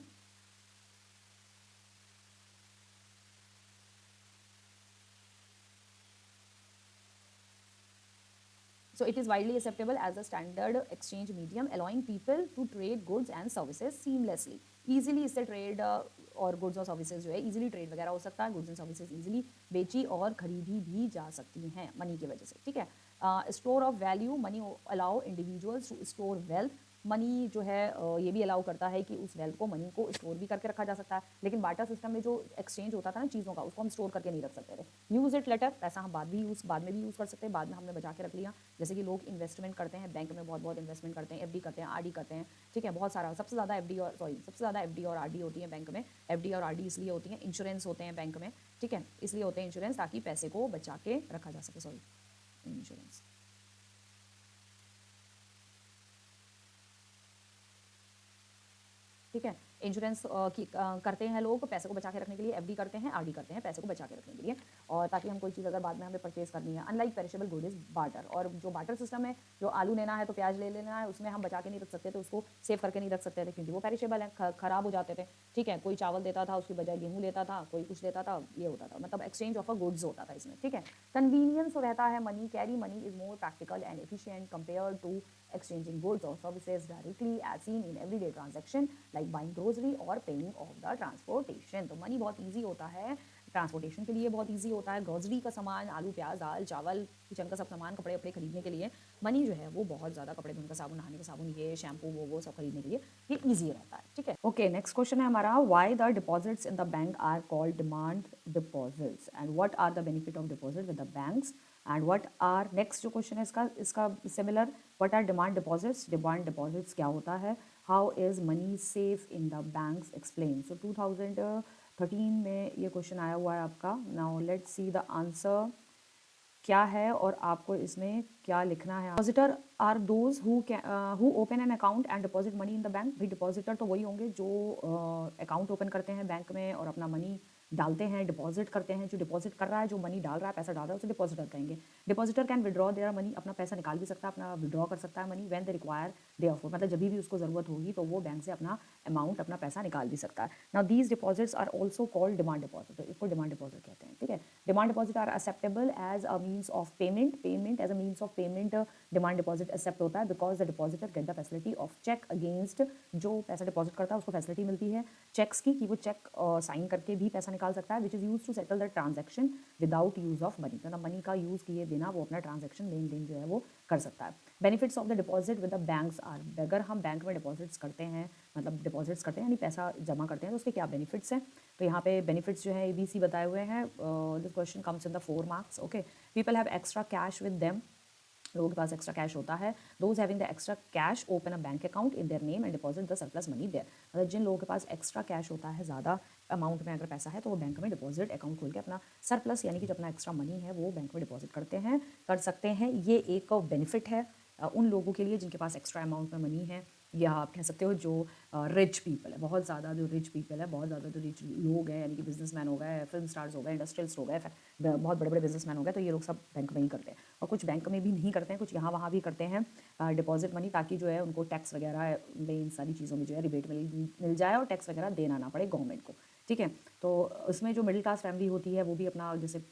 So it is widely acceptable as a standard exchange medium, allowing people to trade goods and services seamlessly. Easily इससे trade और goods और services जो है easily trade वगैरह हो सकता है, goods and services easily बेची और खरीदी भी जा सकती हैं money की वजह से, ठीक है। Store of value, money allow individuals to store wealth. Money जो है ये भी अलाउ करता है कि उस वेल्थ को, मनी को स्टोर भी करके रखा जा सकता है। लेकिन बार्टर सिस्टम में जो एक्सचेंज होता था ना चीज़ों का, उसको हम स्टोर करके नहीं रख सकते थे। यूज़ इट लेटर, पैसा हम बाद में भी यूज़ कर सकते हैं, बाद में हमने बचा के रख लिया। जैसे कि लोग इन्वेस्टमेंट करते हैं, बैंक में बहुत बहुत इन्वेस्टमेंट करते हैं, एफडी करते हैं, आरडी करते हैं, ठीक है। बहुत सारा, सबसे ज़्यादा एफडी और आरडी होती है बैंक में। एफडी और आरडी इसलिए होती हैं, इंश्योरेंस होते हैं बैंक में, ठीक है, इसलिए होते हैं इंश्योरेंस ताकि पैसे को बचा के रखा जा सके। इंश्योरेंस, ठीक है। इंश्योरेंस करते हैं लोग पैसे को बचा के रखने के लिए, एफडी करते हैं, आरडी करते हैं पैसे को बचा के रखने के लिए, और ताकि हम कोई चीज़ अगर बाद में हमें परचेज करनी है। Unlike perishable good is barter, और जो बार्टर सिस्टम है, जो आलू लेना है तो प्याज ले लेना है, उसमें हम बचा के नहीं रख सकते, तो उसको सेव करके नहीं रख सकते थे क्योंकि वो पेरिशेबल है, खराब हो जाते थे, ठीक है। कोई चावल देता था, उसकी बजाय गेहूँ लेता था, कोई कुछ देता था, ये होता था, मतलब एक्सचेंज ऑफ अ गुड्स होता था इसमें, ठीक है। कन्वीनियंस रहता है money, carry money is more practical and efficient compare to exchanging goods or services directly as seen in everyday transaction like buying grocery or paying of the transportation. तो money बहुत easy होता है transportation के लिए, बहुत easy होता है। Grocery का सामान, आलू प्याज दाल चावल, किचन का सब सामान, कपड़े वपड़े खरीदने के लिए मनी जो है वो बहुत ज़्यादा, कपड़े धोने का साबुन, नहाने का साबुन, ये शैम्पू वो सब खरीदने के लिए ये ईजी रहता है, ठीक है। ओके, नेक्स्ट क्वेश्चन है हमारा, why the deposits in the bank are called demand deposits and what are the benefit of deposit with the banks and what are, next जो क्वेश्चन है इसका similar, what are demand deposits, demand deposits क्या होता है, how is money safe in the banks, explain. So 2013 में ये question आया हुआ है आपका। Now let's see the answer क्या है और आपको इसमें क्या लिखना है। Depositor are those who open an account and deposit money in the bank. भाई डिपॉजिटर तो वही होंगे जो अकाउंट ओपन करते हैं बैंक में और अपना मनी डालते हैं, डिपॉजिट करते हैं। जो डिपॉजिट कर रहा है, जो मनी डाल रहा है, पैसा डाल रहा है, उसे डिपॉजिटर कहेंगे। Depositor can withdraw their money, अपना पैसा निकाल भी सकता है, अपना विड्रॉ कर सकता है money when they require therefore, मतलब जब भी उसको ज़रूरत होगी तो वो बैंक से अपना अमाउंट, अपना पैसा निकाल भी सकता है। Now these deposits are also called demand deposit, इसको डिमांड डिपॉजिट कहते हैं, ठीक है। Demand deposit are acceptable as a means of payment as a means of payment. Demand deposit accept होता है because the depositor get the facility of cheque against, जो पैसा deposit करता है उसको फैसिलिटी मिलती है चेक्स की, कि वो चेक साइन करके भी पैसा निकाल सकता है, which is use to settle the transaction without use of money, मतलब मनी का यूज़ किए बिना वो अपना ट्रांजेक्शन, लेन देन जो है वो कर सकता है। Benefits of the deposit with the banks are, अगर हम बैंक में डिपॉजिट्स करते हैं, मतलब डिपॉजिट्स करते हैं यानी पैसा जमा करते हैं, तो उसके क्या बेनिफिट्स हैं। तो यहाँ पे बेनिफिट्स जो है ABC बताए हुए हैं। This question comes in the 4 marks. Okay, people have extra cash with them, लोगों के पास एक्स्ट्रा कैश होता है। Those having the extra cash open a bank account in their name and deposit the surplus money there, मतलब जिन लोगों के पास एक्स्ट्रा कैश होता है, ज़्यादा अमाउंट में अगर पैसा है, तो वो बैंक में डिपॉजिट अकाउंट खोल के अपना सरप्लस यानी कि जो अपना एक्स्ट्रा मनी है वो बैंक में डिपॉजिट कर सकते हैं। ये एक बेनिफिट है उन लोगों के लिए जिनके पास एक्स्ट्रा अमाउंट में मनी है, या आप कह सकते हो जो रिच पीपल है, बहुत ज़्यादा जो रिच पीपल है, बहुत ज़्यादा जो रिच लोग हैं, यानी कि बिजनेसमैन हो गए, फिल्म स्टार्स हो गए, इंडस्ट्रियलिस्ट हो गए, बहुत बड़े बड़े बिजनेसमैन हो गए, तो ये लोग सब बैंक में ही करते हैं। और कुछ बैंक में भी नहीं करते हैं, कुछ यहाँ वहाँ भी करते हैं डिपॉजिट मनी, ताकि जो है उनको टैक्स वगैरह में, इन सारी चीज़ों में जो है रिबेट मिल जाए और टैक्स वगैरह देना ना पड़े गवर्नमेंट को, ठीक है। तो उसमें जो मिडिल क्लास फैमिली होती है वो भी अपना, जैसे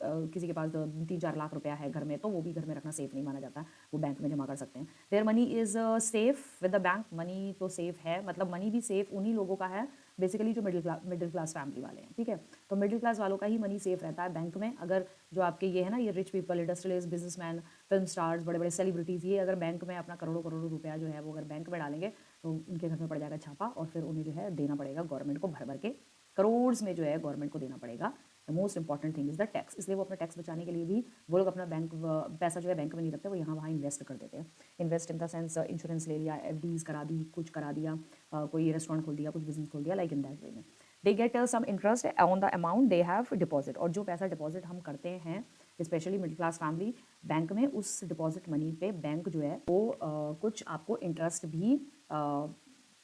किसी के पास 3-4 लाख रुपया है घर में, तो वो भी घर में रखना सेफ नहीं माना जाता, वो बैंक में जमा कर सकते हैं। Their money is safe with the bank, money तो सेफ है, मतलब मनी भी सेफ उन्हीं लोगों का है बेसिकली जो मिडिल क्लास फैमिली वाले हैं, ठीक है। तो मिडिल क्लास वालों का ही मनी सेफ रहता है बैंक में। अगर जो आपके ये है ना, ये rich people, industrialist, businessman, film stars, बड़े बड़े सेलिब्रिटीज़, ये अगर बैंक में अपना करोड़ों करोड़ों रुपया जो है वो अगर बैंक में डालेंगे, तो उनके घर में पड़ जाएगा छापा और फिर उन्हें जो है देना पड़ेगा गवर्नमेंट को, भर भर के करोड़ में जो है गवर्नमेंट को देना पड़ेगा। The most important thing is the tax, इसलिए वो अपना टैक्स बचाने के लिए भी वो लोग अपना बैंक पैसा जो है बैंक में नहीं रखते, वो यहाँ वहाँ इन्वेस्ट कर देते हैं। Invest in the sense insurance ले लिया, एफडीज करा दी, कुछ करा दिया, कोई रेस्टोरेंट खोल दिया, कुछ बिजनेस खोल दिया, लाइक इन दैट वे में। They get some interest on the amount they have deposit, और जो पैसा डिपॉजिट हम करते हैं specially middle class family bank में उस डिपॉजिट मनी पे बैंक जो है वो कुछ आपको इंटरेस्ट भी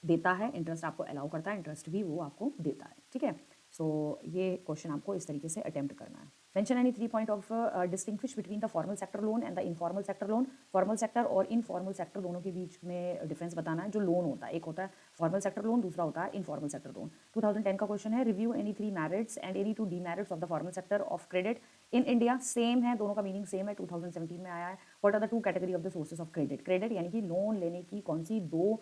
देता है, इंटरेस्ट आपको अलाउ करता है, इंटरेस्ट भी वो आपको देता है, ठीक है। सो ये क्वेश्चन आपको इस तरीके से अटेम्प्ट करना है। Mention any 3 point of distinguish between the formal sector loan and the informal sector loan. Formal sector और इनफॉर्मल सेक्टर दोनों के बीच में डिफरेंस बताना है। जो लोन होता है, एक होता है फॉर्मल सेक्टर लोन, दूसरा होता है इनफॉर्मल सेक्टर लोन। 2010 का क्वेश्चन है, review any 3 merits and any 2 demerits of the formal sector of credit in India. Same है, दोनों का मीनिंग सेम है, 2017 में आया है। What are the 2 category of the sources of credit. Credit यानी कि लोन लेने की कौन सी 2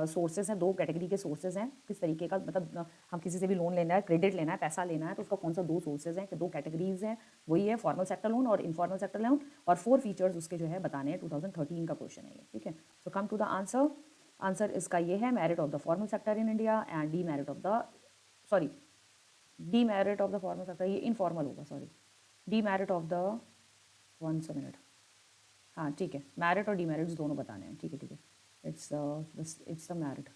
सोर्सेज हैं, 2 कैटेगरी के सोर्सेज हैं, किस तरीके का, मतलब हम किसी से भी लोन लेना है, क्रेडिट लेना है, पैसा लेना है, तो उसका कौन सा 2 सोर्सेज हैं, 2 कैटेगरीज हैं, वही है फॉर्मल सेक्टर लोन और इनफॉर्मल सेक्टर लोन, और 4 फीचर्स उसके जो है बताने हैं। 2013 का क्वेश्चन है ये, ठीक है। So come to the answer. Answer इसका ये है, merit of the formal sector in India and demerit of the, sorry demerit of the formal sector, ये इनफॉर्मल होगा, sorry demerit of the, 1 minute, हाँ ठीक है, मेरिट और डीमेरिट्स दोनों बताने हैं, ठीक है ठीक है। इट्स द मेरिट,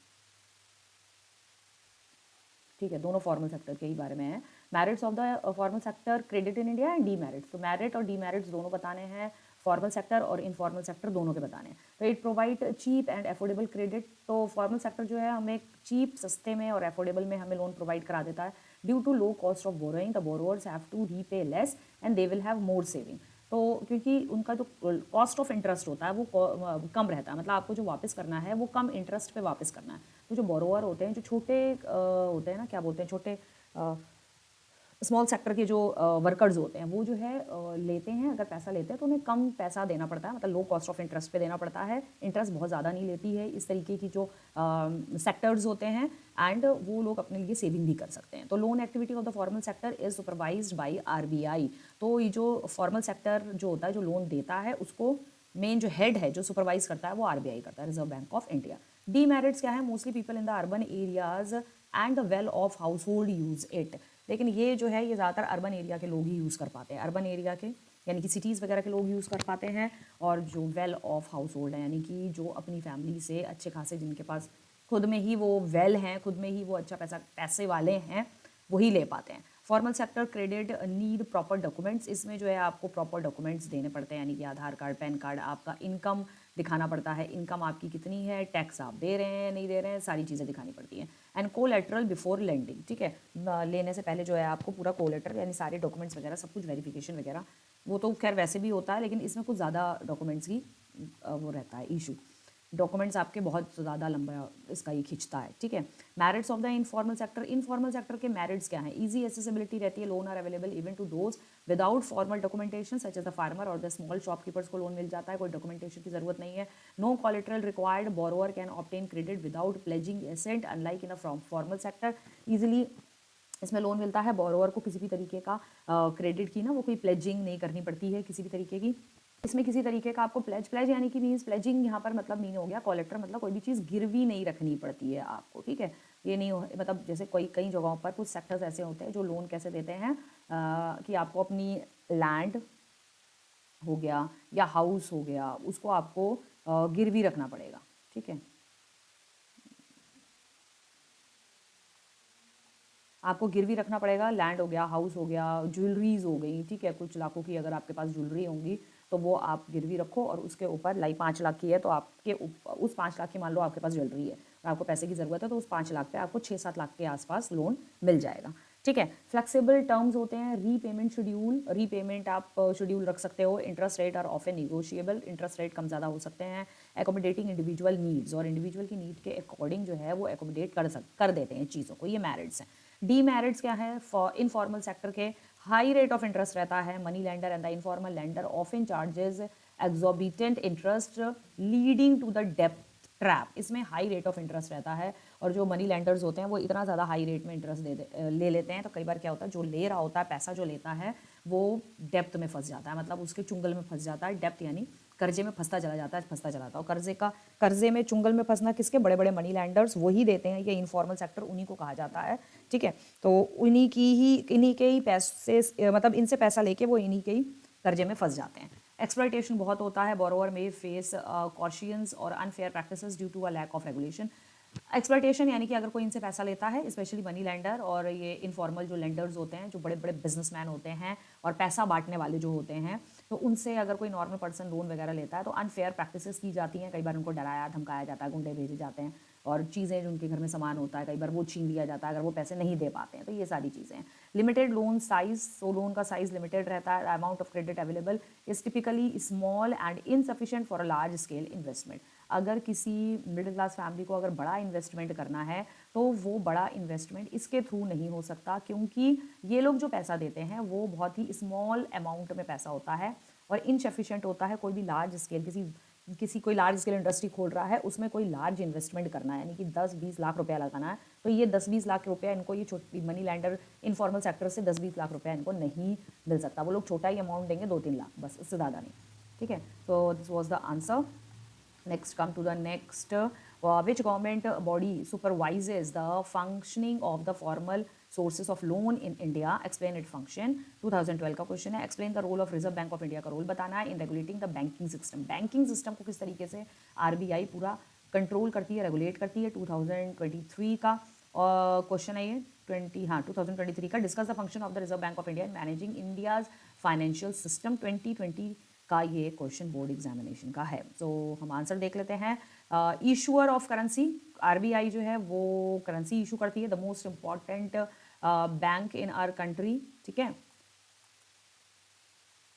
ठीक है, दोनों फॉर्मल सेक्टर के ही बारे में है। Merits of the formal sector credit in India and demerits, तो मेरिट और डीमेरिट्स दोनों बताने हैं, फॉर्मल सेक्टर और इनफॉर्मल सेक्टर दोनों के बताने हैं। तो it provide cheap and affordable credit, तो फॉर्मल सेक्टर जो है हमें चीप, सस्ते में और अफोर्डेबल में हमें लोन प्रोवाइड करा देता है। Due to low cost of borrowing the borrowers have to repay less and they will have more saving. तो क्योंकि उनका जो कॉस्ट ऑफ इंटरेस्ट होता है वो कम रहता है, मतलब आपको जो वापस करना है वो कम इंटरेस्ट पे वापस करना है। तो जो बोरोअर होते हैं, जो छोटे होते हैं ना, क्या बोलते हैं, छोटे स्मॉल सेक्टर के जो वर्कर्स होते हैं, वो जो है लेते हैं, अगर पैसा लेते हैं तो उन्हें कम पैसा देना पड़ता है, मतलब लो कॉस्ट ऑफ इंटरेस्ट पे देना पड़ता है, इंटरेस्ट बहुत ज़्यादा नहीं लेती है इस तरीके की जो सेक्टर्स होते हैं, एंड वो लोग अपने लिए सेविंग भी कर सकते हैं। तो loan activity of the formal sector is supervised by RBI. तो ये जो फॉर्मल सेक्टर जो होता है, जो लोन देता है, उसको मेन जो हेड है, जो सुपरवाइज करता है, वो आरबीआई करता है, reserve bank of India. Demerits क्या है, mostly people in the urban areas and the well of house hold use it. लेकिन ये जो है, ये ज़्यादातर अर्बन एरिया के लोग ही यूज़ कर पाते हैं, अर्बन एरिया के यानी कि सिटीज़ वगैरह के लोग यूज़ कर पाते हैं, और जो वेल ऑफ हाउस होल्ड है, यानी कि जो अपनी फैमिली से अच्छे खासे, जिनके पास खुद में ही वो वेल हैं, खुद में ही वो अच्छा पैसे वाले हैं, वही ले पाते हैं। Formal sector credit need proper documents, इसमें जो है आपको प्रॉपर डॉक्यूमेंट्स देने पड़ते हैं, यानी कि आधार कार्ड, पैन कार्ड, आपका इनकम दिखाना पड़ता है, इनकम आपकी कितनी है, टैक्स आप दे रहे हैं नहीं दे रहे हैं, सारी चीज़ें दिखानी पड़ती हैं। एंड कोलेटरल बिफोर लेंडिंग, ठीक है, लेने से पहले जो है आपको पूरा कोलेटरल यानी सारे डॉक्यूमेंट्स वगैरह सब कुछ वेरिफिकेशन वगैरह, वो तो खैर वैसे भी होता है, लेकिन इसमें कुछ ज़्यादा डॉक्यूमेंट्स की वो रहता है इशू, डॉक्यूमेंट्स आपके बहुत ज़्यादा लंबा इसका ये खिंचता है, ठीक है। Merits of the informal sector, informal sector के मेरिट्स क्या हैं, इजी एसेसिबिलिटी रहती है, loan are available even to those without formal documentation such as the farmer और द स्मॉल शॉपकीपर्स को लोन मिल जाता है, कोई डॉक्यूमेंटेशन की जरूरत नहीं है। No collateral required, borrower can obtain credit without pledging asset unlike in a formal sector. Easily इसमें लोन मिलता है, बोरोअर को किसी भी तरीके का क्रेडिट की ना वो कोई प्लेजिंग नहीं करनी पड़ती है किसी भी तरीके की, इसमें किसी तरीके का आपको प्लेज यानी कि मीन्स प्लेजिंग यहाँ पर मतलब मीन हो गया, कोलेटरल मतलब कोई भी चीज़ गिरवी नहीं रखनी पड़ती है आपको, ठीक है। ये नहीं हो, मतलब जैसे कई जगहों पर कुछ सेक्टर्स ऐसे होते हैं जो लोन कैसे देते हैं कि आपको अपनी लैंड हो गया या हाउस हो गया, उसको आपको गिरवी रखना पड़ेगा, ठीक है, आपको गिरवी रखना पड़ेगा, लैंड हो गया, हाउस हो गया, ज्वेलरीज हो गई, ठीक है, कुछ लाखों की अगर आपके पास ज्वेलरी होंगी तो वो आप गिरवी रखो, और उसके ऊपर 5 लाख की है तो आपके उस 5 लाख की मान लो आपके पास ज्वेलरी है और आपको पैसे की ज़रूरत है, तो उस 5 लाख पे आपको 6-7 लाख के आसपास लोन मिल जाएगा, ठीक है। फ्लेक्सिबल टर्म्स होते हैं, रीपेमेंट शेड्यूल, रीपेमेंट आप शेड्यूल रख सकते हो, interest rate are often negotiable, interest rate कम ज़्यादा हो सकते हैं, एकोमोडेटिंग इंडिविजुअल नीड्स, और इंडिविजुअल की नीड के अकॉर्डिंग जो है वो एकोमोडेट कर देते हैं चीज़ों को, ये मेरिट्स हैं। डीमेरिट्स क्या है, इनफॉर्मल सेक्टर के हाई रेट ऑफ इंटरेस्ट रहता है, money lender and the informal lender often charges exorbitant interest leading to the डेप्थ ट्रैप, इसमें हाई रेट ऑफ इंटरेस्ट रहता है, और जो मनी लेंडर्स होते हैं वो इतना ज़्यादा हाई रेट में इंटरेस्ट ले लेते हैं, तो कई बार क्या होता है, जो ले रहा होता है, पैसा जो लेता है वो डेप्थ में फंस जाता है, मतलब उसके चुंगल में फंस जाता है, डेप्थ यानी कर्जे में फंसता चला जाता है, और कर्जे में चुंगल में फंसना किसके, बड़े बड़े मनी लैंडर्स वही देते हैं, ये इनफॉर्मल सेक्टर उन्हीं को कहा जाता है, ठीक है। तो इन्हीं के ही पैसे, मतलब इनसे पैसा लेके वो इन्हीं के ही कर्जे में फंस जाते हैं। एक्सप्लॉयटेशन बहुत होता है, बोरोवर में फेस कॉशियंस और unfair practices due to a lack of regulation, exploitation यानी कि अगर कोई इनसे पैसा लेता है, स्पेशली मनी लेंडर और ये इनफॉर्मल जो लेंडर्स होते हैं, जो बड़े बड़े बिजनेसमैन होते हैं और पैसा बांटने वाले जो होते हैं, तो उनसे अगर कोई नॉर्मल पर्सन लोन वगैरह लेता है तो अनफेयर प्रैक्टिसेस की जाती हैं। कई बार उनको डराया धमकाया जाता है, गुंडे भेजे जाते हैं और चीज़ें जो उनके घर में सामान होता है कई बार वो छीन लिया जाता है अगर वो पैसे नहीं दे पाते हैं। तो ये सारी चीज़ें हैं। लिमिटेड लोन साइज, सो लोन का साइज लिमिटेड रहता है। Amount of credit available is typically small and insufficient for a large scale investment. अगर किसी मिडिल क्लास फैमिली को अगर बड़ा इन्वेस्टमेंट करना है तो वो बड़ा इन्वेस्टमेंट इसके थ्रू नहीं हो सकता, क्योंकि ये लोग जो पैसा देते हैं वो बहुत ही स्मॉल अमाउंट में पैसा होता है और इनसफिशिएंट होता है। कोई भी लार्ज स्केल किसी कोई लार्ज स्केल इंडस्ट्री खोल रहा है, उसमें कोई लार्ज इन्वेस्टमेंट करना है, यानी कि 10-20 लाख रुपया लगाना है, तो ये 10-20 लाख रुपया इनको, ये छोटी मनी लैंडर इनफॉर्मल सेक्टर से 10-20 लाख रुपया इनको नहीं मिल सकता। वो लोग छोटा ही अमाउंट देंगे, 2-3 लाख, बस, इससे ज़्यादा नहीं। ठीक है, तो this was the answer. Next, come to the next. Which government body supervises the functioning of the formal sources of loan in India? Explain its function. 2012 का क्वेश्चन है। Explain the role of Reserve Bank of India का role बताना है in regulating the banking system. Banking system को किस तरीके से RBI पूरा कंट्रोल करती है, रेगुलेट करती है। 2023 का क्वेश्चन है ये 2023 का। Discuss the function of the reserve bank of India in managing India's financial system. 2020 का ये क्वेश्चन बोर्ड एग्जामिनेशन का है। तो हम आंसर देख लेते हैं। इशूअर ऑफ करेंसी, आरबीआई जो है वो करेंसी इशू करती है, the most important bank in our country. ठीक है,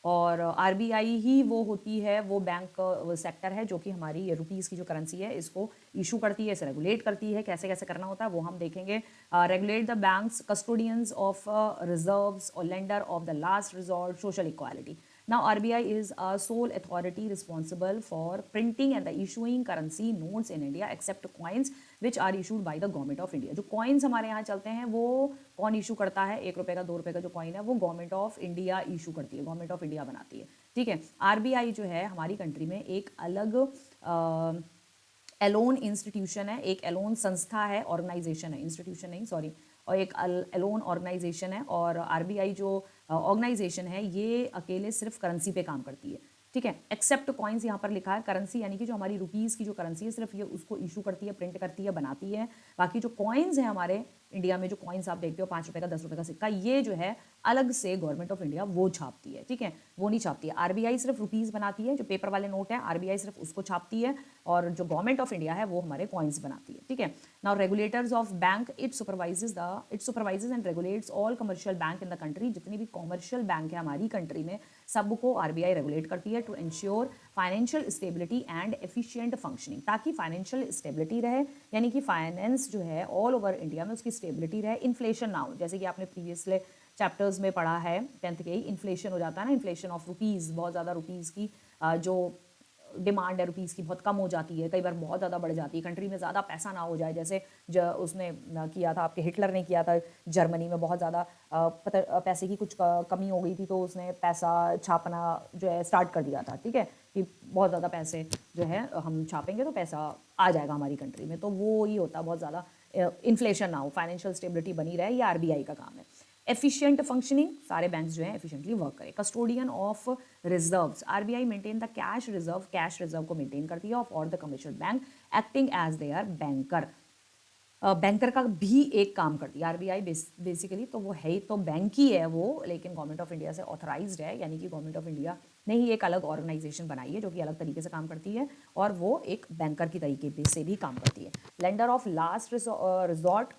और आरबीआई ही वो होती है, वो बैंक सेक्टर है जो कि हमारी ये रुपीज़ की जो करेंसी है इसको इशू करती है, इसे रेगुलेट करती है। कैसे कैसे करना होता है वो हम देखेंगे। Regulate the banks custodians of reserves और lender of the last resort, social equality. Now RBI is a sole authority responsible for printing and the issuing currency notes in India except coins which are issued by the government of India. जो coins हमारे यहाँ चलते हैं वो कौन issue करता है? 1 रुपये का 2 रुपये का जो कॉइन है वो गवर्नमेंट ऑफ इंडिया इशू करती है, गवर्नमेंट ऑफ इंडिया बनाती है। ठीक है, आरबीआई जो है हमारी कंट्री में एक अलग एलोन इंस्टीट्यूशन है, एक एलोन संस्था है, ऑर्गेनाइजेशन है, इंस्टीट्यूशन नहीं सॉरी, और एक एलोन ऑर्गेनाइजेशन है। और आरबीआई जो ऑर्गेनाइजेशन है ये अकेले सिर्फ करेंसी पे काम करती है। ठीक है, एक्सेप्ट कॉइन्स यहाँ पर लिखा है। करेंसी यानी कि जो हमारी रुपीज़ की जो करेंसी है सिर्फ ये उसको इशू करती है, प्रिंट करती है, बनाती है। बाकी जो कॉइन्स हैं हमारे इंडिया में, जो कॉइन्स आप देखते हो 5 रुपये का 10 रुपये का सिक्का, ये जो है अलग से गवर्नमेंट ऑफ इंडिया वो छापती है। ठीक है, वो नहीं छापती है। आरबीआई सिर्फ रुपीज़ बनाती है, जो पेपर वाले नोट है आरबीआई सिर्फ उसको छापती है, और जो गवर्नमेंट ऑफ इंडिया है वो हमारे कॉइन्स बनाती है। ठीक है, now regulators of bank, it supervises and regulates all commercial bank in the country. जितनी भी कॉमर्शियल बैंक है हमारी कंट्री में सबको आरबीआई रेगुलेट करती है, to ensure financial stability and efficient functioning. ताकि फाइनेंशियल स्टेबिलिटी रहे, यानी कि फाइनेंस जो है ऑल ओवर इंडिया में उसकी स्टेबिलिटी रहे, इन्फ्लेशन ना हो। जैसे कि आपने प्रीवियसली चैप्टर्स में पढ़ा है 10th के ही, इन्फ्लेशन हो जाता है ना, इन्फ्लेशन ऑफ रुपीज़, बहुत ज़्यादा रुपीज़ की जो डिमांड है रुपीज़ की बहुत कम हो जाती है, कई बार बहुत ज़्यादा बढ़ जाती है, कंट्री में ज़्यादा पैसा ना हो जाए। जैसे उसने किया था, आपके हिटलर ने किया था जर्मनी में, बहुत ज़्यादा पैसे की कुछ कमी हो गई थी तो उसने पैसा छापना जो है स्टार्ट कर दिया था। ठीक है, कि बहुत ज़्यादा पैसे जो है हम छापेंगे तो पैसा आ जाएगा हमारी कंट्री में, तो वो ही होता, बहुत ज़्यादा इन्फ्लेशन ना हो, फाइनेंशियल स्टेबिलिटी बनी रहे, ये आरबीआई का काम है। एफिशिएंट फंक्शनिंग, सारे बैंक्स जो हैं एफिशिएंटली वर्क करें। Custodian of reserves, RBI maintain the cash reserve को मेंटेन करती है of all the commercial bank acting as their banker. Banker का भी एक काम करती है आरबीआई बेसिकली, तो वो है तो बैंक ही है वो, लेकिन गवर्नमेंट ऑफ इंडिया से ऑथराइज्ड है, यानी कि गवर्नमेंट ऑफ इंडिया ने ही एक अलग ऑर्गेनाइजेशन बनाई है जो कि अलग तरीके से काम करती है, और वो एक बैंकर की तरीके से भी काम करती है। Lender of last resort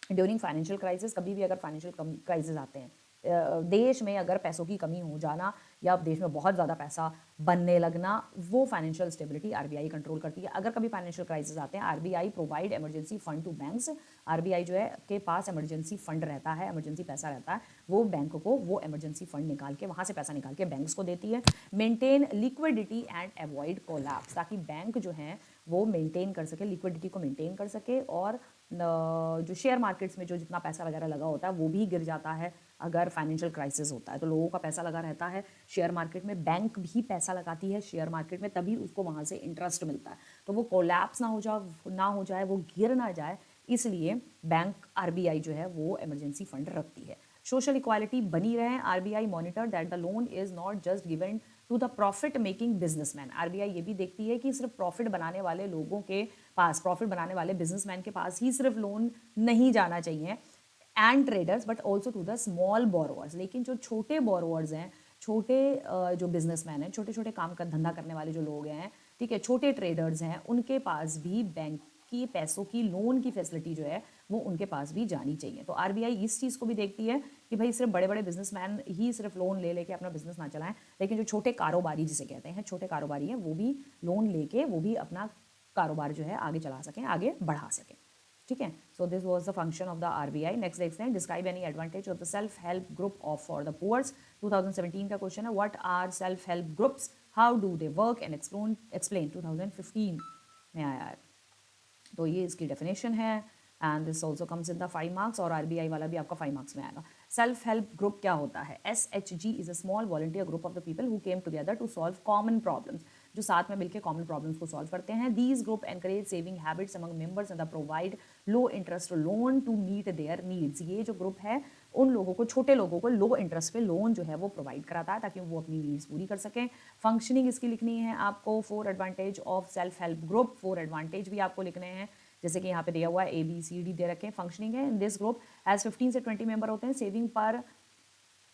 during financial crisis, कभी भी अगर फाइनेंशियल क्राइसिस आते हैं, देश में अगर पैसों की कमी हो जाना या देश में बहुत ज़्यादा पैसा बनने लगना, वो फाइनेंशियल स्टेबिलिटी आरबीआई कंट्रोल करती है। अगर कभी फाइनेंशियल क्राइसिस आते हैं, RBI provide emergency fund to banks. RBI जो है के पास इमरजेंसी फंड रहता है, इमरजेंसी पैसा रहता है, वो बैंक को वो इमरजेंसी फंड निकाल के, वहाँ से पैसा निकाल के बैंक्स को देती है। Maintain liquidity and avoid collapse, ताकि बैंक जो है वो मेंटेन कर सके, लिक्विडिटी को मेंटेन कर सके, और जो शेयर मार्केट्स में जो जितना पैसा वगैरह लगा होता है वो भी गिर जाता है अगर फाइनेंशियल क्राइसिस होता है। तो लोगों का पैसा लगा रहता है शेयर मार्केट में, बैंक भी पैसा लगाती है शेयर मार्केट में, तभी उसको वहाँ से इंटरेस्ट मिलता है। तो वो कोलैप्स ना हो जाए, वो गिर ना जाए, इसलिए बैंक आरबीआई जो है वो इमरजेंसी फंड रखती है। सोशल इक्वालिटी बनी रहे, RBI monitor that the loan is not just given to the profit making businessman. RBI ये भी देखती है कि सिर्फ प्रॉफिट बनाने वाले लोगों के पास, प्रॉफिट बनाने वाले बिजनेसमैन के पास ही सिर्फ लोन नहीं जाना चाहिए and traders but also to the small borrowers. लेकिन जो छोटे बोरोवर्स हैं, छोटे जो बिजनेसमैन हैं, छोटे छोटे काम का धंधा करने वाले जो लोग हैं, ठीक है, छोटे ट्रेडर्स हैं, उनके पास भी बैंक की पैसों की लोन की फैसिलिटी जो है वो उनके पास भी जानी चाहिए। तो आरबीआई इस चीज़ को भी देखती है कि भाई सिर्फ बड़े बड़े बिजनेसमैन ही सिर्फ लोन ले लेके अपना बिजनेस ना चलाएं, लेकिन जो छोटे कारोबारी जिसे कहते हैं, छोटे कारोबारी हैं, वो भी लोन लेके वो भी अपना कारोबार जो है आगे चला सकें, आगे बढ़ा सकें। ठीक है, so this was the function of the RBI. Next देखते हैं, describe any advantage of the self help group of for the poors. 2017 का क्वेश्चन है, what are self help groups, how do they work and explain 2015 में आया है। तो ये इसकी डेफिनेशन है and this also comes in the 5 marks, और आरबीआई वाला भी आपका 5 मार्क्स में आएगा। सेल्फ हेल्प ग्रुप क्या होता है? SHG is a small volunteer group of the people who came together to solve common problems, जो साथ में मिलकर कॉमन प्रॉब्लम्स को सॉल्व करते हैं। These group encourage saving habits among members and provide low interest loan to meet their needs. ये जो group है उन लोगों को, छोटे लोगों को लो इंटरेस्ट पे लोन जो है वो प्रोवाइड कराता है ताकि वो अपनी नीड्स पूरी कर सकें। फंक्शनिंग इसकी लिखनी है आपको, 4 advantage of self help group, 4 advantage भी आपको लिखने हैं, जैसे कि यहाँ पे दिया हुआ है ABCD दे रखे हैं। फंक्शनिंग है, इन दिस ग्रुप एज 15 से 20 मेंबर होते हैं। सेविंग पर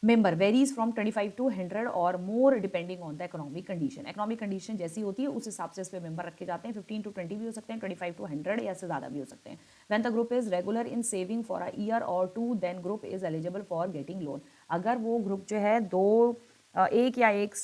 मेंबर वेरीज फ्रॉम 25 to 100 और more depending on the economic condition. Economic condition जैसी होती है उस हिसाब से इस पे मेंबर रखे जाते हैं। 15 to 20 भी हो सकते हैं, 25 to 100 या से ज़्यादा भी हो सकते हैं। When the group is regular in saving for a year और 2 then group is eligible for getting loan. अगर वो ग्रुप जो है एक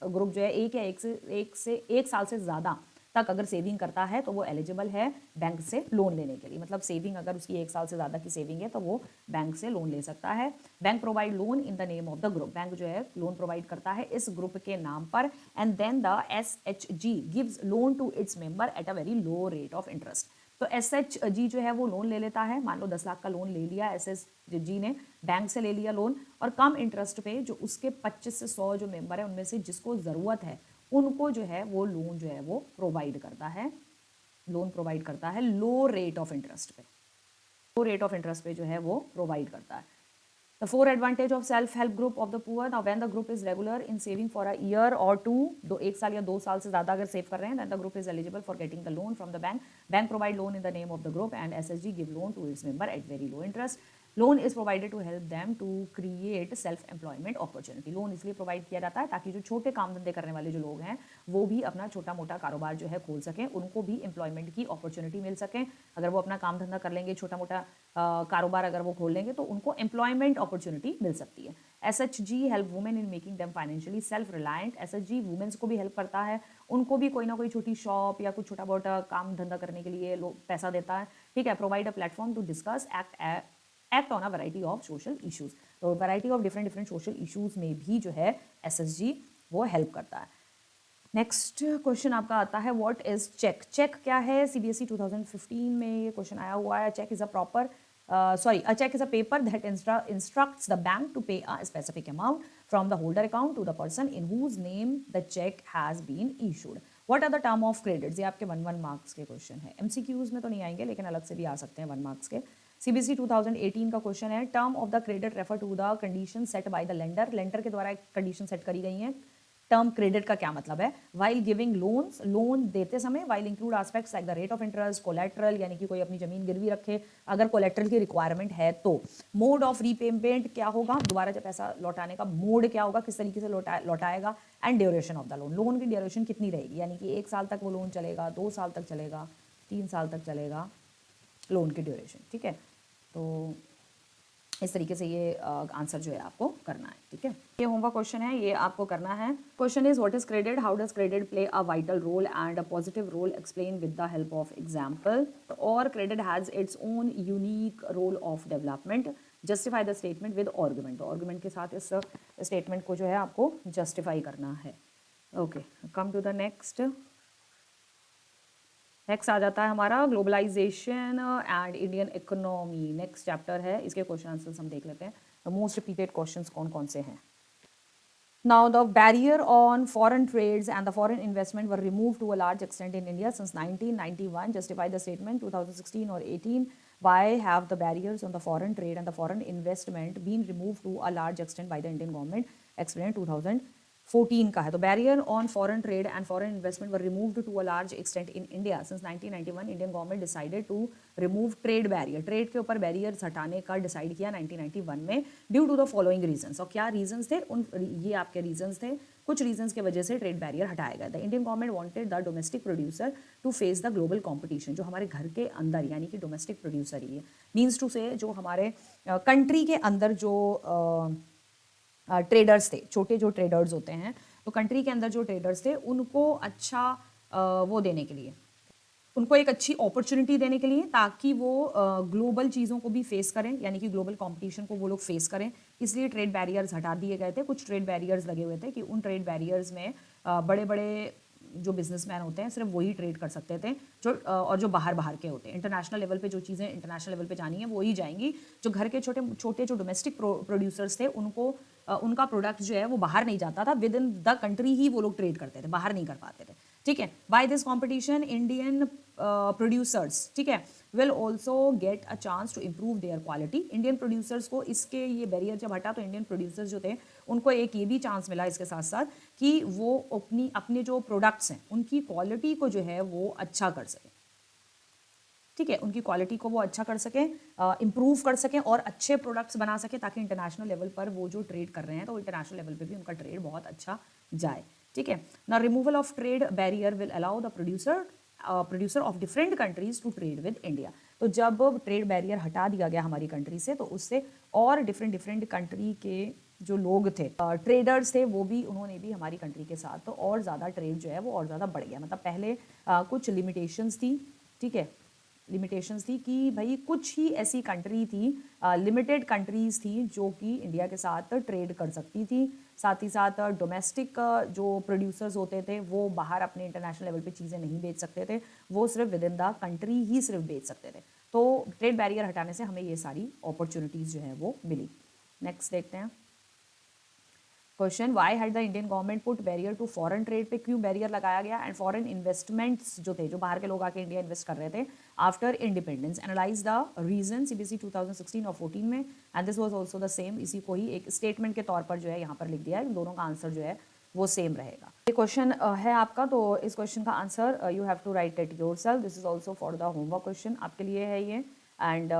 ग्रुप जो है एक साल से ज़्यादा तक अगर सेविंग करता है तो वो एलिजिबल है बैंक से लोन लेने के लिए। मतलब सेविंग अगर उसकी 1 साल से ज़्यादा की सेविंग है तो वो बैंक से लोन ले सकता है। Bank provide loan in the name of the group, bank जो है लोन प्रोवाइड करता है इस ग्रुप के नाम पर। And then the SHG gives loan to its member at a very low rate of interest. तो SHG जो है वो लोन ले लेता है, मान लो 10 लाख का लोन ले लिया SHG ने, बैंक से ले लिया लोन, और कम इंटरेस्ट पे जो उसके 25 से 100 जो मेंबर है उनमें से जिसको ज़रूरत है उनको जो है वो लोन जो है वो प्रोवाइड करता है, लोन प्रोवाइड करता है लो रेट ऑफ इंटरेस्ट पे, लो रेट ऑफ इंटरेस्ट पे जो है वो प्रोवाइड करता है। The 4 advantage of self-help group of the poor. Now, when the group is regular in saving for a year or 2, 1 साल या 2 साल से ज़्यादा अगर सेव कर रहे हैं, then the group is eligible for getting the loan from the bank. Bank provide loan in the name of the group and SSG give loan to its member at very low interest. Loan is provided to help them to create self employment opportunity. Loan इसलिए provide किया जाता है ताकि जो छोटे काम धंधे करने वाले जो लोग हैं वो भी अपना छोटा मोटा कारोबार जो है खोल सकें, उनको भी एम्प्लॉयमेंट की अपॉर्चुनिटी मिल सके। अगर वो अपना काम धंधा कर लेंगे, छोटा मोटा कारोबार अगर वो खोल लेंगे तो उनको एम्प्लॉयमेंट अपॉर्चुनिटी मिल सकती है। SHG help women in making them financially self reliant. SHG womens को भी हेल्प करता है, उनको भी कोई ना कोई छोटी शॉप या कुछ छोटा मोटा काम धंधा करने के लिए पैसा देता है। ठीक है, provide a platform to discuss act on a variety of social issues. तो variety of different social issues में भी जो है SSG वो हेल्प करता है। नेक्स्ट क्वेश्चन आपका आता है, व्हाट इज चेक। चेक क्या है? CBSE 2015 में ये क्वेश्चन आया हुआ है। Check is a a check is a paper that instructs the bank to pay a specific amount from the holder account to the person in whose name the check has been issued. What are the term of credits? ये आपके 1 marks के question है। MCQs में तो नहीं आएंगे लेकिन अलग से भी आ सकते हैं 1 मार्क्स के। CBSE 2018 का क्वेश्चन है, term of the credit refer to the condition set by the lender. Lender के द्वारा एक कंडीशन सेट करी गई है। टर्म क्रेडिट का क्या मतलब है? वाइल गिविंग लोन्स, लोन देते समय, while include aspects like the rate of interest, collateral यानी कि कोई अपनी जमीन गिरवी रखे अगर कोलेट्रल की रिक्वायरमेंट है तो। मोड ऑफ रीपेमेंट क्या होगा, दोबारा जब पैसा लौटाने का मोड क्या होगा, किस तरीके से लौटाएगा। And duration of the loan, loan की ड्यूरेशन कितनी रहेगी, यानी कि 1 साल तक वो लोन चलेगा, 2 साल तक चलेगा, 3 साल तक चलेगा लोन की ड्यूरेशन। ठीक है, तो इस तरीके से ये आंसर जो है आपको करना है। ठीक है, ये होमवर्क क्वेश्चन है, ये आपको करना है। Question is what is credit, how does credit play a vital role and a positive role, explain with the help of example. और credit has its own unique role of development, justify the statement with argument. तो argument के साथ इस statement को जो है आपको justify करना है। Okay, come to the next. Next आ जाता है हमारा globalisation and Indian economy. Next chapter है, इसके क्वेश्चन आंसर्स हम देख लेते हैं। द मोस्ट रिपीटेड क्वेश्चंस कौन कौन से हैं। Now, the barrier on foreign trades and the foreign investment were removed to a large extent in India since 1991. Justify the statement 2016 or 18. Why have the barriers on the foreign trade and the foreign investment been removed to a large extent by the Indian government? Explain 2014 का है. तो barrier on foreign trade and foreign investment were removed to a large extent in India. Since 1991, Indian government decided to remove trade barrier. Trade के ऊपर barriers हटाने का decide किया 1991 में due to the following reasons. और क्या reasons थे? ये आपके reasons थे. कुछ रीजंस की वजह से ट्रेड बैरियर हटाया गया. The Indian government wanted the domestic producer to face the global competition. जो हमारे घर के अंदर यानी कि डोमेस्टिक प्रोड्यूसर ही है, मीन्स टू से जो हमारे कंट्री के अंदर जो ट्रेडर्स थे, छोटे जो ट्रेडर्स होते हैं, तो कंट्री के अंदर जो ट्रेडर्स थे उनको अच्छा वो देने के लिए, उनको एक अच्छी अपॉर्चुनिटी देने के लिए, ताकि वो ग्लोबल चीज़ों को भी फेस करें, यानी कि ग्लोबल कंपटीशन को वो लोग फेस करें. इसलिए ट्रेड बैरियर्स हटा दिए गए थे. कुछ ट्रेड बैरियर्स लगे हुए थे कि उन ट्रेड बैरियर्स में बड़े बड़े जो बिजनेसमैन होते हैं सिर्फ वही ट्रेड कर सकते थे, जो और जो बाहर के होते हैं. इंटरनेशनल लेवल पे जो चीज़ें इंटरनेशनल लेवल पे जानी है वो ही जाएंगी. जो घर के छोटे छोटे जो डोमेस्टिक प्रोड्यूसर्स थे उनको उनका प्रोडक्ट जो है वो बाहर नहीं जाता था, विद इन द कंट्री ही वो लोग ट्रेड करते थे, बाहर नहीं कर पाते थे. ठीक है. By this competition Indian producers, ठीक है, will also get a chance to improve their quality. Indian producers को इसके ये बैरियर जब हटा तो इंडियन प्रोड्यूसर्स जो थे उनको एक ये भी चांस मिला इसके साथ साथ कि वो अपने जो प्रोडक्ट्स हैं उनकी क्वालिटी को जो है वो अच्छा कर सकें. ठीक है, उनकी क्वालिटी को वो अच्छा कर सकें, इम्प्रूव कर सकें और अच्छे प्रोडक्ट्स बना सकें, ताकि इंटरनेशनल लेवल पर वो जो ट्रेड कर रहे हैं तो इंटरनेशनल लेवल पे भी उनका ट्रेड बहुत अच्छा जाए. ठीक है. ना removal of trade barrier will allow the producer of different countries to trade with India. तो जब ट्रेड बैरियर हटा दिया गया हमारी कंट्री से, तो उससे और डिफरेंट कंट्री के जो लोग थे, ट्रेडर्स थे, वो भी उन्होंने भी हमारी कंट्री के साथ तो और ज़्यादा ट्रेड जो है वो और ज़्यादा बढ़ गया. मतलब पहले कुछ लिमिटेशंस थी. ठीक है, लिमिटेशंस थी कि भाई कुछ ही ऐसी कंट्री थी, लिमिटेड कंट्रीज़ थी जो कि इंडिया के साथ ट्रेड कर सकती थी. साथ ही साथ डोमेस्टिक जो प्रोड्यूसर्स होते थे वो बाहर अपने इंटरनेशनल लेवल पे चीज़ें नहीं बेच सकते थे, वो सिर्फ विद इन द कंट्री ही सिर्फ बेच सकते थे. तो ट्रेड बैरियर हटाने से हमें ये सारी अपॉर्चुनिटीज़ जो है वो मिली. नेक्स्ट देखते हैं question. Why had the Indian government put barrier to foreign trade. पे क्यों बैरियर लगाया गया एंड फॉरेन इन्वेस्टमेंट्स जो थे, जो बाहर के लोग आके इंडिया इन्वेस्ट कर रहे थे after independence. Analyse the reason. CBSE 2016 और 14 में, and this was also the same. इसी को ही एक स्टेटमेंट के तौर पर जो है यहाँ पर लिख दिया है. इन दोनों का आंसर जो है वो सेम रहेगा. ये क्वेश्चन है आपका, तो इस क्वेश्चन का answer you have to write it yourself. This is also for the homework question, आपके लिए है ये. And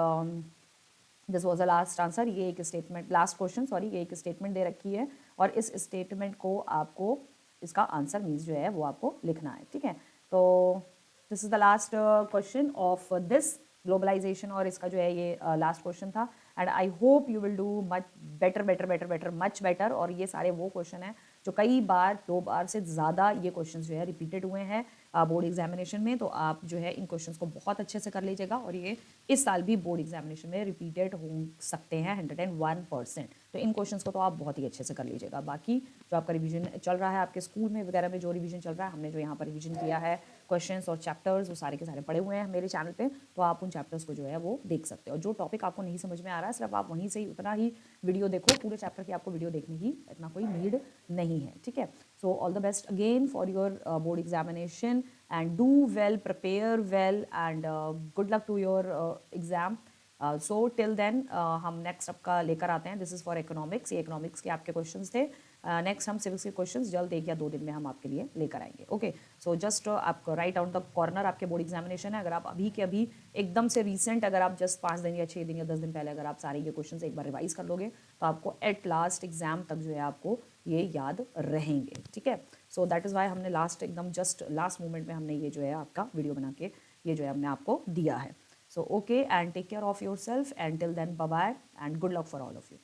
this was the last answer. ये एक स्टेटमेंट, लास्ट क्वेश्चन सॉरी, ये एक स्टेटमेंट दे रखी है और इस स्टेटमेंट को आपको इसका आंसर मीन्स जो है वो आपको लिखना है. ठीक है. तो this is the last question of this globalisation, और इसका जो है ये लास्ट क्वेश्चन था. And I hope you will do much better much better. और ये सारे वो क्वेश्चन हैं जो कई बार, 2 बार से ज़्यादा ये क्वेश्चन जो है रिपीटेड हुए हैं बोर्ड एग्जामिनेशन में. तो आप जो है इन क्वेश्चंस को बहुत अच्छे से कर लीजिएगा और ये इस साल भी बोर्ड एग्जामिनेशन में रिपीटेड हो सकते हैं 101%. तो इन क्वेश्चंस को तो आप बहुत ही अच्छे से कर लीजिएगा. बाकी जो आपका रिवीजन चल रहा है आपके स्कूल में वगैरह में, जो रिवीजन चल रहा है, हमने जो यहाँ पर रिवीजन किया है क्वेश्चंस और चैप्टर्स, वो सारे के सारे पड़े हुए हैं मेरे चैनल पे, तो आप उन चैप्टर्स को जो है वो देख सकते हो. जो टॉपिक आपको नहीं समझ में आ रहा है सिर्फ आप वहीं से ही उतना ही वीडियो देखो, पूरे चैप्टर की आपको वीडियो देखने की इतना कोई नीड नहीं है. ठीक है. So all the best again for your board examination and do well, prepare well, and good luck to your exam. So till then हम नेक्स्ट आपका लेकर आते हैं. This is for economics. ये इकोनॉमिक्स के आपके क्वेश्चंस थे. नेक्स्ट हम सिविक्स के क्वेश्चंस जल्द 1 या 2 दिन में हम आपके लिए लेकर आएंगे. ओके. सो जस्ट आपको राइट आउट द कॉर्नर आपके बोर्ड एग्जामिनेशन है. अगर आप अभी के अभी एकदम से रिसेंट, अगर आप जस्ट 5 दिन या 6 दिन या 10 दिन पहले अगर आप सारे ये क्वेश्चंस एक बार रिवाइज कर लोगे तो आपको एट लास्ट एग्जाम तक जो है आपको ये याद रहेंगे. ठीक है. सो दैट इज़ वाई हमने लास्ट एकदम जस्ट लास्ट मोमेंट में हमने ये जो है आपका वीडियो बना के ये जो है हमने आपको दिया है. So okay, and take care of your self, and till then bye bye, and good luck for all of you.